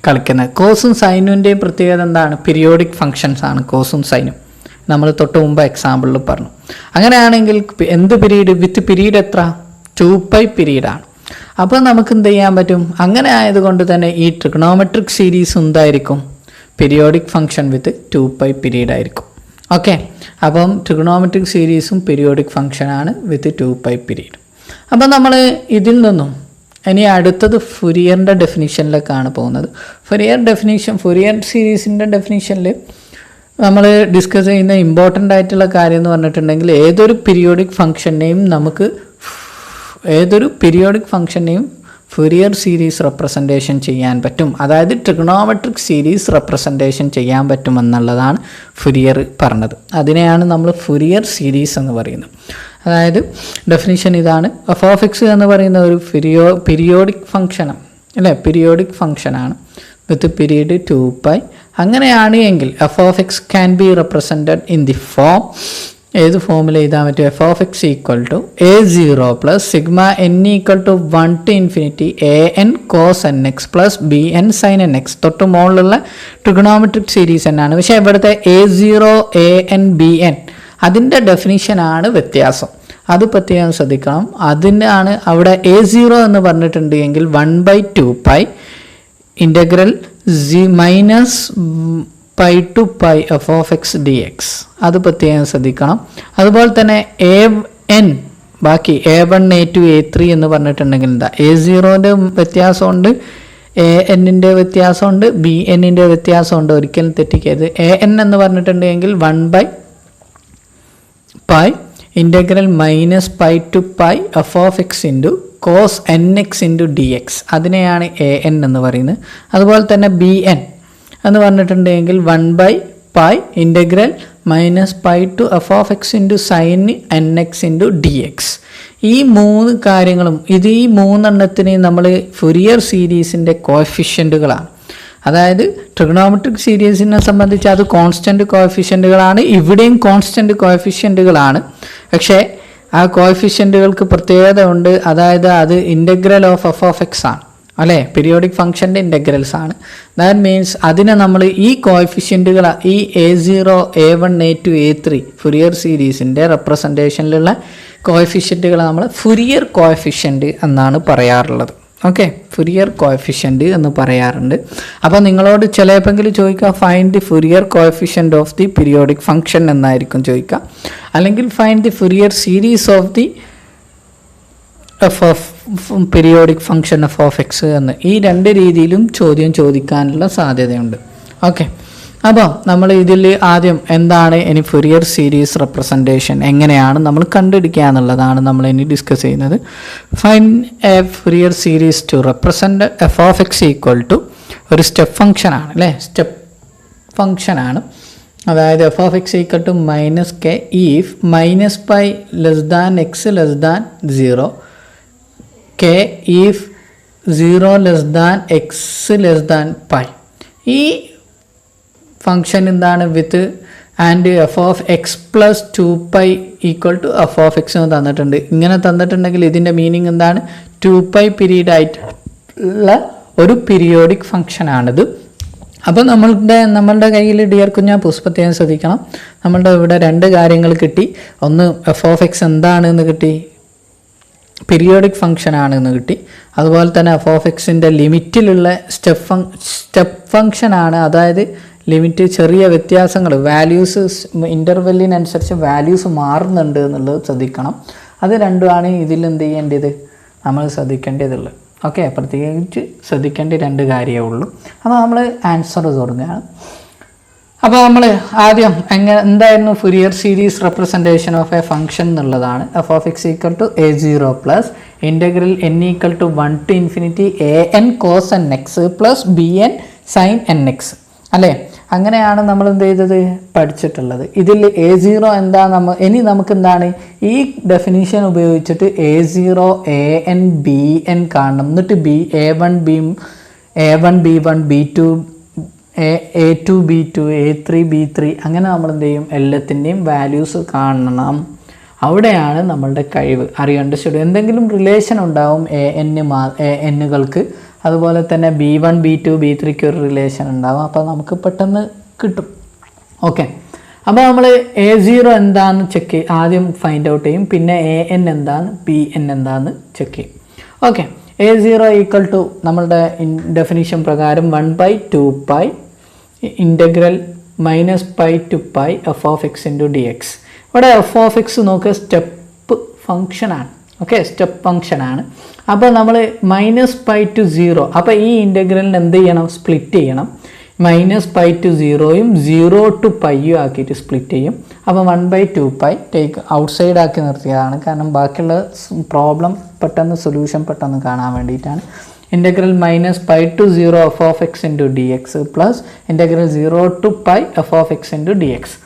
കളിക്കുന്നത്. കോസും സൈനുവിൻ്റെയും പ്രത്യേകത എന്താണ്? പീരിയോഡിക് ഫങ്ഷൻസ് ആണ് കോസും സൈനും. നമ്മൾ തൊട്ട് മുമ്പ് എക്സാമ്പിളിൽ പറഞ്ഞു. അങ്ങനെയാണെങ്കിൽ എന്ത് പീരീഡ്? വിത്ത് പീരീഡ് എത്ര? 2π പീരീഡാണ്. അപ്പോൾ നമുക്ക് എന്ത് ചെയ്യാൻ പറ്റും? അങ്ങനെ ആയതുകൊണ്ട് തന്നെ ഈ ട്രിഗണോമെട്രിക് സീരീസ് എന്തായിരിക്കും? പീരിയോഡിക് ഫംഗ്ഷൻ വിത്ത് 2π പീരീഡ് ആയിരിക്കും. ഓക്കെ, അപ്പം ട്രിഗണോമെട്രിക് സീരീസും പീരിയോഡിക് ഫംഗ്ഷനാണ് വിത്ത് 2π പീരീഡ്. അപ്പം നമ്മൾ ഇതിൽ നിന്നും ഇനി അടുത്തത് ഫുറിയറിൻ്റെ ഡെഫിനിഷനിലേക്കാണ് പോകുന്നത്. ഫുറിയർ സീരീസിൻ്റെ ഡെഫിനിഷനിൽ നമ്മൾ ഡിസ്കസ് ചെയ്യുന്ന ഇമ്പോർട്ടൻ്റ് ആയിട്ടുള്ള കാര്യം എന്ന് പറഞ്ഞിട്ടുണ്ടെങ്കിൽ ഏതൊരു പീരിയോഡിക് ഫംഗ്ഷനെയും ഫുറിയർ സീരീസ് റെപ്രസെൻറ്റേഷൻ ചെയ്യാൻ പറ്റും, അതായത് ട്രിഗണോമെട്രിക് സീരീസ് റെപ്രസെൻറ്റേഷൻ ചെയ്യാൻ പറ്റുമെന്നുള്ളതാണ് ഫുറിയർ പറഞ്ഞത്. അതിനെയാണ് നമ്മൾ ഫുറിയർ സീരീസ് എന്ന് പറയുന്നത്. അതായത് ഡെഫിനിഷൻ ഇതാണ്: എഫ് ഓഫ് എക്സ് എന്ന് പറയുന്ന ഒരു പീരിയോഡിക് ഫംഗ്ഷനാണ് അല്ലേ, പീരിയോഡിക് ഫംഗ്ഷനാണ് വിത്ത് പീരീഡ് 2π. അങ്ങനെയാണ് എങ്കിൽ f of x can be represented in the form, ഏത് ഫോമിൽ എഴുതാൻ പറ്റും? F of X equal to a0 plus sigma n equal to 1 to infinity an cos nx plus bn sin nx. തൊട്ട് മുകളിലുള്ള ട്രിഗണോമെട്രിക് സീരീസ് തന്നെയാണ്, പക്ഷേ ഇവിടുത്തെ a0 an bn അതിൻ്റെ ഡെഫിനിഷനാണ് വ്യത്യാസം. അത് പ്രത്യേകം ശ്രദ്ധിക്കണം. അതിനാണ് അവിടെ a0 എന്ന് പറഞ്ഞിട്ടുണ്ട് എങ്കിൽ 1/2π integral minus π to π f of x d x. അത് പ്രത്യേകം ശ്രദ്ധിക്കണം. അതുപോലെ തന്നെ ബാക്കി a1 a2 a3 എന്ന് പറഞ്ഞിട്ടുണ്ടെങ്കിൽ എന്താ, a0ൻ്റെ വ്യത്യാസമുണ്ട്, a-n-ൻ്റെ വ്യത്യാസമുണ്ട്, b-n-ൻ്റെ വ്യത്യാസമുണ്ട്. ഒരിക്കലും തെറ്റിക്കരുത്. a-n എന്ന് പറഞ്ഞിട്ടുണ്ടെങ്കിൽ 1/π integral minus π to π f of x into cos nx into d x. അതിനെയാണ് a-n എന്ന് പറയുന്നത്. അതുപോലെ തന്നെ b-n എന്ന് പറഞ്ഞിട്ടുണ്ടെങ്കിൽ 1/π integral minus π to f of x into sine nx into d x. ഈ മൂന്ന് കാര്യങ്ങളും ഈ മൂന്നെണ്ണത്തിനെയും നമ്മൾ ഫുറിയർ സീരീസിൻ്റെ കോഎഫിഷ്യൻറ്റുകളാണ്. അതായത് ട്രിഗണോമെട്രിക് സീരീസിനെ സംബന്ധിച്ച് അത് കോൺസ്റ്റൻറ്റ് കോഎഫിഷ്യൻറ്റുകളാണ്, ഇവിടെയും കോൺസ്റ്റൻറ്റ് കോഎഫിഷ്യൻറ്റുകളാണ്. പക്ഷേ ആ കോഎഫിഷ്യൻറ്റുകൾക്ക് പ്രത്യേകത ഉണ്ട്, അതായത് അത് integral of F of x ആണ് അല്ലേ, പീരിയോഡിക് ഫംഗ്ഷൻ്റെ ഇൻ്റഗ്രൽസ് ആണ്. ദാറ്റ് മീൻസ് അതിനെ നമ്മൾ ഈ കോഎഫിഷ്യൻറ്റുകൾ, ഈ a0 a1 a2 a3 Fourier സീരീസിൻ്റെ റെപ്രസെൻറ്റേഷനിലുള്ള കോഎഫിഷ്യൻറ്റുകൾ നമ്മൾ ഫുറിയർ കോഎഫിഷ്യൻറ്റ് എന്നാണ് പറയാറുള്ളത്. ഓക്കെ, ഫുറിയർ കോഎഫിഷ്യൻറ്റ് എന്ന് പറയാറുണ്ട്. അപ്പോൾ നിങ്ങളോട് ചിലപ്പോഴെങ്കിലും ചോദിക്കുക find the Fourier coefficient of the periodic function എന്നായിരിക്കും ചോദിക്കുക, അല്ലെങ്കിൽ find the Fourier series of the periodic function f of X എന്ന്. ഈ രണ്ട് രീതിയിലും ചോദ്യം ചോദിക്കാനുള്ള സാധ്യതയുണ്ട്. ഓക്കെ, അപ്പോൾ നമ്മൾ ഇതിൽ ആദ്യം എന്താണ് ഇനി ഫുറിയർ സീരീസ് റെപ്രസെൻറ്റേഷൻ എങ്ങനെയാണ് നമ്മൾ കണ്ടുപിടിക്കുക എന്നുള്ളതാണ് നമ്മൾ ഇനി ഡിസ്കസ് ചെയ്യുന്നത്. Find a Fourier series to represent f of X equal to ഒരു സ്റ്റെപ്പ് ഫംഗ്ഷനാണ് അല്ലേ, സ്റ്റെപ്പ് ഫംഗ്ഷനാണ്. അതായത് f of X equal to minus k if minus π less than x less than 0, k if 0 less than x less than π. ഈ ഫംഗ്ഷൻ എന്താണ് with and f of x plus 2π equal to f of X എന്ന് തന്നിട്ടുണ്ട്. ഇങ്ങനെ തന്നിട്ടുണ്ടെങ്കിൽ ഇതിൻ്റെ മീനിങ് എന്താണ്, 2π പീരീഡ് ആയിട്ടുള്ള ഒരു പീരിയോഡിക് ഫംഗ്ഷനാണിത്. അപ്പോൾ നമ്മളുടെ കയ്യിൽ ഡിയർ കുഞ്ഞാ പുഷ്പത്തെയും ശ്രദ്ധിക്കണം. നമ്മളുടെ ഇവിടെ രണ്ട് കാര്യങ്ങൾ കിട്ടി. ഒന്ന് എഫ് ഓഫ് എക്സ് എന്താണെന്ന് കിട്ടി, പീരിയോഡിക് ഫംഗ്ഷൻ ആണെന്ന് കിട്ടി. അതുപോലെ തന്നെ എഫ് ഓഫ് എക്സിൻ്റെ ലിമിറ്റിലുള്ള സ്റ്റെപ്പ് ഫംഗ്ഷനാണ്, അതായത് ലിമിറ്റ് ചെറിയ വ്യത്യാസങ്ങൾ, വാല്യൂസ് ഇൻ്റർവെല്ലിനനുസരിച്ച് വാല്യൂസ് മാറുന്നുണ്ട് എന്നുള്ളത് ശ്രദ്ധിക്കണം. അത് രണ്ടുമാണ് ഇതിൽ എന്ത് ചെയ്യേണ്ടത്, നമ്മൾ ശ്രദ്ധിക്കേണ്ടതുള്ളത്. ഓക്കെ, പ്രത്യേകിച്ച് ശ്രദ്ധിക്കേണ്ട രണ്ട് കാര്യമേ ഉള്ളൂ. അപ്പോൾ നമ്മൾ ആൻസർ തുടങ്ങുകയാണ്. അപ്പോൾ നമ്മൾ ആദ്യം എന്തായിരുന്നു Fourier series representation of a function എന്നുള്ളതാണ്. F of X equal to a0 plus integral n equal to 1 to infinity an cos nx plus bn sin nx അല്ലേ. അങ്ങനെയാണ് നമ്മൾ എന്ത് ചെയ്തത്, പഠിച്ചിട്ടുള്ളത്. ഇതിൽ a0 എന്താ, ഇനി നമുക്ക് എന്താണ് ഈ ഡെഫിനിഷൻ ഉപയോഗിച്ചിട്ട് a0 an bn കാണണം. എന്നിട്ട് a1 b1 b2 a2 b2 a3 b3 അങ്ങനെ നമ്മൾ എന്ത് ചെയ്യും, എല്ലാത്തിൻ്റെയും വാല്യൂസ് കാണണം. അവിടെയാണ് നമ്മളുടെ കഴിവ്. അണ്ടർസ്റ്റുഡ്? എന്തെങ്കിലും റിലേഷൻ ഉണ്ടാവും എന്നുകൾക്ക്, അതുപോലെ തന്നെ b1 b2 b3ക്ക് ഒരു റിലേഷൻ ഉണ്ടാവും. അപ്പോൾ നമുക്ക് പെട്ടെന്ന് കിട്ടും. ഓക്കെ, അപ്പോൾ നമ്മൾ a0 എന്താണെന്ന് ആദ്യം ഫൈൻഡ് ഔട്ട് ചെയ്യും, പിന്നെ an എന്താണ് bn എന്താണെന്ന് ചെക്ക് ചെയ്യും. ഓക്കെ, a0 ഈക്വൽ ടു നമ്മളുടെ ഡെഫിനിഷൻ പ്രകാരം 1/2π integral minus pi to pi f of x into d x. ഇവിടെ എഫ് ഓഫ് എക്സ് നോക്കുക സ്റ്റെപ്പ് ഫംഗ്ഷനാണ്. ഓക്കെ, സ്റ്റെപ്പ് ഫംഗ്ഷനാണ്. അപ്പോൾ നമ്മൾ മൈനസ് പൈ ടു 0, അപ്പോൾ ഈ ഇൻ്റഗ്രലിന് എന്ത് ചെയ്യണം? സ്പ്ലിറ്റ് ചെയ്യണം. മൈനസ് പൈ ടു 0യും 0 ടു പൈയും ആക്കിയിട്ട് സ്പ്ലിറ്റ് ചെയ്യും. അപ്പോൾ 1/2π ടേക്ക് ഔട്ട് സൈഡ് ആക്കി നിർത്തിയതാണ്, കാരണം ബാക്കിയുള്ള പ്രോബ്ലം പെട്ടെന്ന് സൊല്യൂഷൻ പെട്ടെന്ന് കാണാൻ വേണ്ടിയിട്ടാണ്. Integral minus pi to 0 f of x into d x plus integral 0 to pi f of x into d x.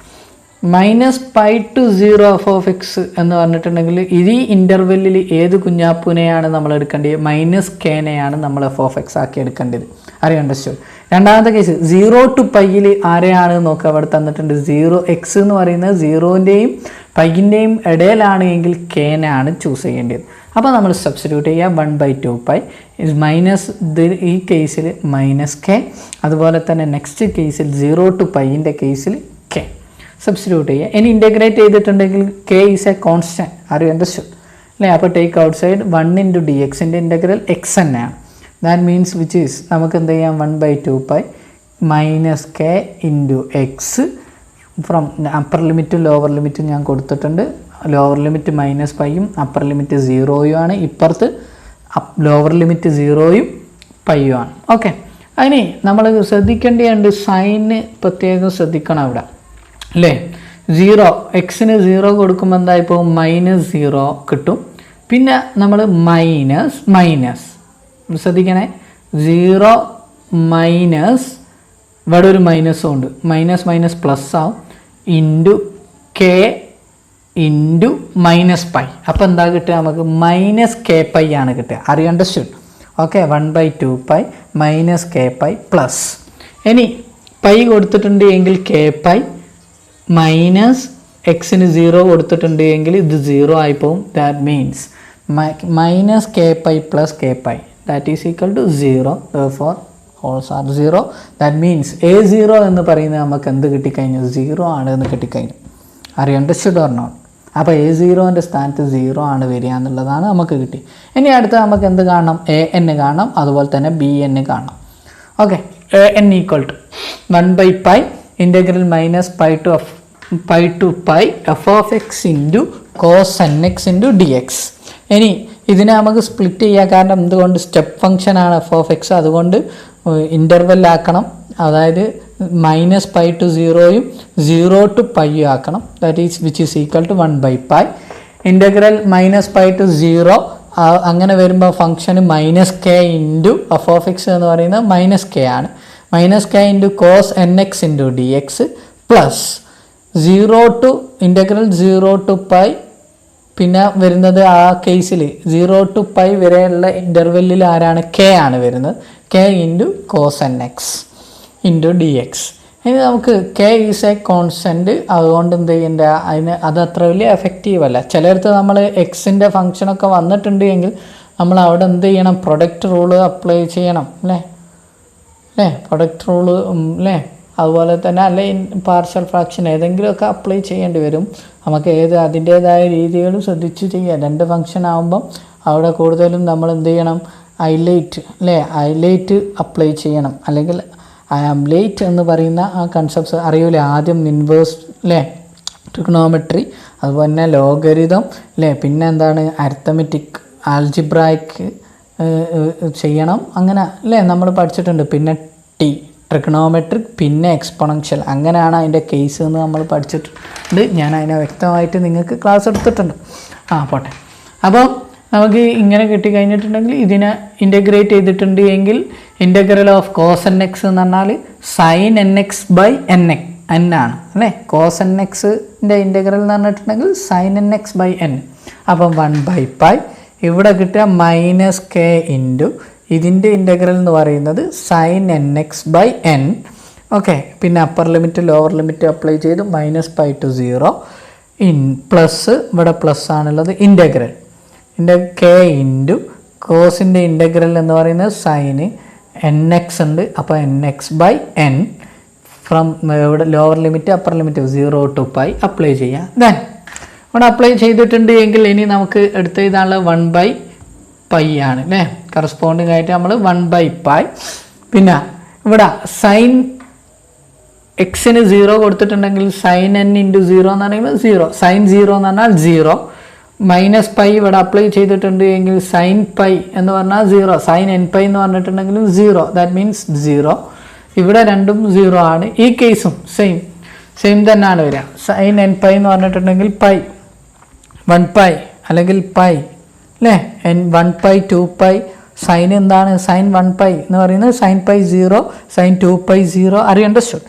Minus pi to 0 f of X എന്ന് പറഞ്ഞിട്ടുണ്ടെങ്കിൽ ഈ ഇൻ്റർവെല്ലിൽ ഏത് കുഞ്ഞാപ്പൂനെയാണ് നമ്മൾ എടുക്കേണ്ടത്? മൈനസ് കെനെയാണ് നമ്മൾ എഫ് ഓഫ് എക്സ് ആക്കി എടുക്കേണ്ടത്. അറിയാം, അണ്ടർസ്റ്റുഡ്. രണ്ടാമത്തെ കേസ് 0 ടു പൈയിൽ ആരെയാണ് നോക്കുക? അവിടെ തന്നിട്ടുണ്ട് 0 എക്സ് എന്ന് പറയുന്നത് 0ൻ്റെയും പൈൻ്റെയും ഇടയിലാണ് എങ്കിൽ കെനാണ് ചൂസ് ചെയ്യേണ്ടത്. അപ്പോൾ നമ്മൾ സബ്സ്റ്റിറ്റ്യൂട്ട് ചെയ്യുക 1/2π മൈനസ് ഈ കേസിൽ മൈനസ് കെ, അതുപോലെ തന്നെ നെക്സ്റ്റ് കേസിൽ 0 ടു പൈൻ്റെ കേസിൽ കെ സബ്സ്റ്റിറ്റ്യൂട്ട് ചെയ്യുക. ഇനി ഇൻ്റഗ്രേറ്റ് ചെയ്തിട്ടുണ്ടെങ്കിൽ കെ ഈസ് എ കോൺസ്റ്റൻറ്റ്. അറിയാം, അണ്ടർസ്റ്റുഡ് അല്ലേ? അപ്പോൾ take out side 1 into d എക്സിൻ്റെ ഇൻ്റഗ്രൽ എക്സ് തന്നെയാണ്. ദാറ്റ് മീൻസ് വിച്ച് ഈസ് നമുക്ക് എന്ത് ചെയ്യാം? 1/2π minus k into x from upper ലിമിറ്റും ലോവർ ലിമിറ്റും ഞാൻ കൊടുത്തിട്ടുണ്ട്. ലോവർ ലിമിറ്റ് മൈനസ് പൈയും അപ്പർ ലിമിറ്റ് 0യും ആണ്. ഇപ്പുറത്ത് ലോവർ ലിമിറ്റ് 0യും പൈയും ആണ്. ഓക്കെ, അതിന് നമ്മൾ ശ്രദ്ധിക്കേണ്ടതുണ്ട്, സൈന് പ്രത്യേകം ശ്രദ്ധിക്കണം അവിടെ അല്ലേ. 0 എക്സിന് 0 കൊടുക്കുമ്പോൾ എന്തായിപ്പോൾ -0 കിട്ടും. പിന്നെ നമ്മൾ മൈനസ് ശ്രദ്ധിക്കണേ, 0 മൈനസ് ഇവിടെ ഒരു മൈനസും ഉണ്ട്, മൈനസ് പ്ലസ് ആവും ഇൻറ്റു കെ ഇൻറ്റു -π. അപ്പോൾ എന്താ കിട്ടുക? നമുക്ക് -kπ ആണ് കിട്ടുക. അറിയാം, understood. Okay, 1/2π minus kπ plus ഇനി പൈ കൊടുത്തിട്ടുണ്ട് എങ്കിൽ kπ മൈനസ് എക്സിന് 0 കൊടുത്തിട്ടുണ്ട് എങ്കിൽ ഇത് 0 ആയിപ്പോവും. That means minus kπ plus kπ that is equal to 0. therefore alls are 0. that means a0 എന്ന് പറയുന്നത് നമുക്ക് എന്ത് കിട്ടിക്കഴിഞ്ഞു? 0 ആണ് എന്ന് കിട്ടിക്കഴിഞ്ഞു. അറിയാം, അണ്ടർസ്റ്റുഡ് ഓർ നോട്ട്? അപ്പോൾ a0ൻ്റെ സ്ഥാനത്ത് 0 ആണ് വരിക എന്നുള്ളതാണ് നമുക്ക് കിട്ടി. ഇനി അടുത്ത് നമുക്ക് എന്ത് കാണണം? an കാണണം, അതുപോലെ തന്നെ bn കാണണം. Okay, an equal to 1/π integral minus pi to pi f of x into cos n x into d x. ഇനി ഇതിനെ നമുക്ക് സ്പ്ലിറ്റ് ചെയ്യുക, കാരണം എന്തുകൊണ്ട്? സ്റ്റെപ്പ് ഫംഗ്ഷനാണ് എഫ് ഓഫ് എക്സ്, അതുകൊണ്ട് ഇൻ്റർവെല്ലാക്കണം. അതായത് -π ടു 0യും 0 ടു പൈയും ആക്കണം. That is which is equal to 1/π integral -π to 0. അങ്ങനെ വരുമ്പോൾ ഫംഗ്ഷന് -k into f of X എന്ന് പറയുന്നത് -k ആണ്. -k into cos n x into d x plus 0 to integral 0 to pi. പിന്നെ വരുന്നത് ആ കേസിൽ 0 ടു പൈ വരെയുള്ള ഇൻ്റർവെല്ലിൽ ആരാണ്? കെ ആണ് വരുന്നത്. K into cos n x into d x. ഇനി നമുക്ക് കെ ഈസ് എ കോൺസ്റ്റൻറ്റ്, അതുകൊണ്ട് എന്ത് ചെയ്യേണ്ട? അത് അത്ര വലിയ എഫക്റ്റീവ് അല്ല. ചിലയിടത്ത് നമ്മൾ എക്സിൻ്റെ ഫംഗ്ഷനൊക്കെ വന്നിട്ടുണ്ട് എങ്കിൽ നമ്മൾ അവിടെ എന്ത് ചെയ്യണം? പ്രൊഡക്റ്റ് റൂള് അപ്ലൈ ചെയ്യണം അല്ലേ? പ്രൊഡക്റ്റ് റൂള് അല്ലേ? അതുപോലെ തന്നെ അല്ലെ പാർഷ്യൽ ഫ്രാക്ഷൻ ഏതെങ്കിലുമൊക്കെ അപ്ലൈ ചെയ്യേണ്ടി വരും. നമുക്ക് അതിൻ്റേതായ രീതികൾ ശ്രദ്ധിച്ച് ചെയ്യാം. 2 ഫംഗ്ഷൻ ആകുമ്പം അവിടെ കൂടുതലും നമ്മൾ എന്ത് ചെയ്യണം? ഹൈലൈറ്റ് അപ്ലൈ ചെയ്യണം. അല്ലെങ്കിൽ ഐ ആം ലേറ്റ് എന്ന് പറയുന്ന ആ കൺസെപ്റ്റ്സ് അറിയൂലേ? ആദ്യം ഇൻവേഴ്സ് ട്രിഗണോമെട്രി, അതുപോലെ തന്നെ ലോഗരിതം പിന്നെ എന്താണ്? അരിത്തമെറ്റിക്, ആൽജിബ്രായിക് ചെയ്യണം. അങ്ങനെ നമ്മൾ പഠിച്ചിട്ടുണ്ട്. പിന്നെ ട്രിഗണോമെട്രിക്, പിന്നെ എക്സ്പോണൻഷ്യൽ, അങ്ങനെയാണ് അതിൻ്റെ കേസ് എന്ന് നമ്മൾ പഠിച്ചിട്ടുണ്ട്. ഞാൻ അതിനെ വ്യക്തമായിട്ട് നിങ്ങൾക്ക് ക്ലാസ് എടുത്തിട്ടുണ്ട്. പോട്ടെ. അപ്പോൾ നമുക്ക് ഇങ്ങനെ കിട്ടിക്കഴിഞ്ഞിട്ടുണ്ടെങ്കിൽ ഇതിനെ ഇൻ്റഗ്രേറ്റ് ചെയ്തിട്ടുണ്ട് എങ്കിൽ integral of cos n x എന്ന് പറഞ്ഞാൽ sine n x by n ആണ് അല്ലേ? കോസ് എൻ എക്സിൻ്റെ ഇൻ്റഗ്രൽ എന്ന് പറഞ്ഞിട്ടുണ്ടെങ്കിൽ sine n x by n. അപ്പം 1/π ഇവിടെ കിട്ടുക -k ഇൻറ്റു ഇതിൻ്റെ ഇൻ്റഗ്രൽ എന്ന് പറയുന്നത് sine n x by n. Okay, പിന്നെ upper limit lower limit apply ചെയ്ത് -π ടു 0 പ്ലസ് ഇവിടെ പ്ലസ് ആണുള്ളത് ഇൻ്റഗ്രൽ k ഇൻറ്റു കോസിൻ്റെ ഇൻ്റഗ്രൽ എന്ന് പറയുന്നത് സൈന് എൻ എക്സ് ഉണ്ട്. അപ്പോൾ n x by n from ഇവിടെ lower limit upper limit 0 to pi apply ചെയ്യാം. ദെൻ ഇവിടെ അപ്ലൈ ചെയ്തിട്ടുണ്ട് എങ്കിൽ ഇനി നമുക്ക് എടുത്ത് എഴുതാനുള്ള 1/π ആണ് അല്ലേ? കറസ്പോണ്ടിങ് ആയിട്ട് നമ്മൾ 1/π. പിന്നെ ഇവിടെ സൈൻ എക്സിന് 0 കൊടുത്തിട്ടുണ്ടെങ്കിൽ സൈൻ എൻ ഇൻറ്റു 0 എന്ന് പറയുമ്പോൾ 0, സൈൻ 0 എന്ന് പറഞ്ഞാൽ 0, മൈനസ് പൈ ഇവിടെ അപ്ലൈ ചെയ്തിട്ടുണ്ട് എങ്കിൽ സൈൻ പൈ എന്ന് പറഞ്ഞാൽ 0, സൈൻ എൻ പൈ എന്ന് പറഞ്ഞിട്ടുണ്ടെങ്കിലും 0, ദാറ്റ് മീൻസ് 0. ഇവിടെ രണ്ടും 0 ആണ്. ഈ കേസും സെയിം തന്നെയാണ് വരിക. സൈൻ എൻ പൈ എന്ന് പറഞ്ഞിട്ടുണ്ടെങ്കിൽ പൈ 1 പൈ അല്ലെങ്കിൽ പൈ അല്ലേ, 1 പൈ 2 പൈ. സൈൻ എന്താണ്? സൈൻ 1 പൈ എന്ന് പറയുന്നത് sine pi 0, sine 2 pi 0. Are you understood?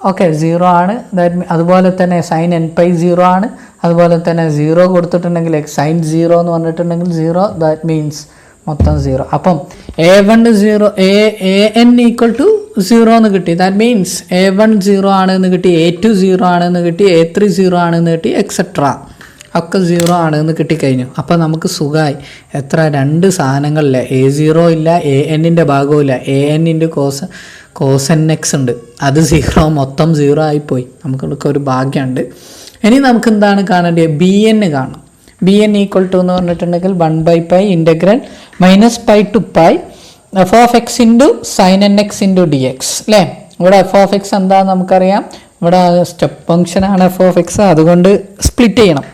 Okay, 0 ആണ്. അതുപോലെ തന്നെ സൈൻ എൻ പൈ 0 ആണ്. അതുപോലെ തന്നെ 0 കൊടുത്തിട്ടുണ്ടെങ്കിൽ സൈൻ 0 എന്ന് പറഞ്ഞിട്ടുണ്ടെങ്കിൽ 0, ദാറ്റ് മീൻസ് മൊത്തം 0. അപ്പം A1 0, AN ഈക്വൽ ടു 0 എന്ന് കിട്ടി. ദാറ്റ് മീൻസ് A1 0 ആണെന്ന് കിട്ടി, A2 0 ആണെന്ന് കിട്ടി, A3 0 ആണെന്ന് കിട്ടി, എക്സെട്ര ഒക്കെ 0 ആണെന്ന് കിട്ടിക്കഴിഞ്ഞു. അപ്പോൾ നമുക്ക് സുഖമായി. എത്ര 2 സാധനങ്ങളില്ല, A0 ഇല്ല, ANൻ്റെ ഭാഗവും ഇല്ല, AN into cos n x ഉണ്ട്, അത് 0, മൊത്തം 0 ആയിപ്പോയി. നമുക്കൊക്കെ ഒരു ഭാഗ്യമുണ്ട്. ഇനി നമുക്ക് എന്താണ് കാണേണ്ടത്? BN കാണണം. BN ഈക്വൽ ടു എന്ന് പറഞ്ഞിട്ടുണ്ടെങ്കിൽ 1 by pi integral minus pi to pi f of x into sine n x into d x അല്ലേ. ഇവിടെ എഫ് ഓഫ് എക്സ് എന്താണെന്ന് നമുക്കറിയാം. ഇവിടെ സ്റ്റെപ്പ് ഫംഗ്ഷനാണ് എഫ് ഓഫ് എക്സ്, അതുകൊണ്ട് സ്പ്ലിറ്റ് ചെയ്യണം.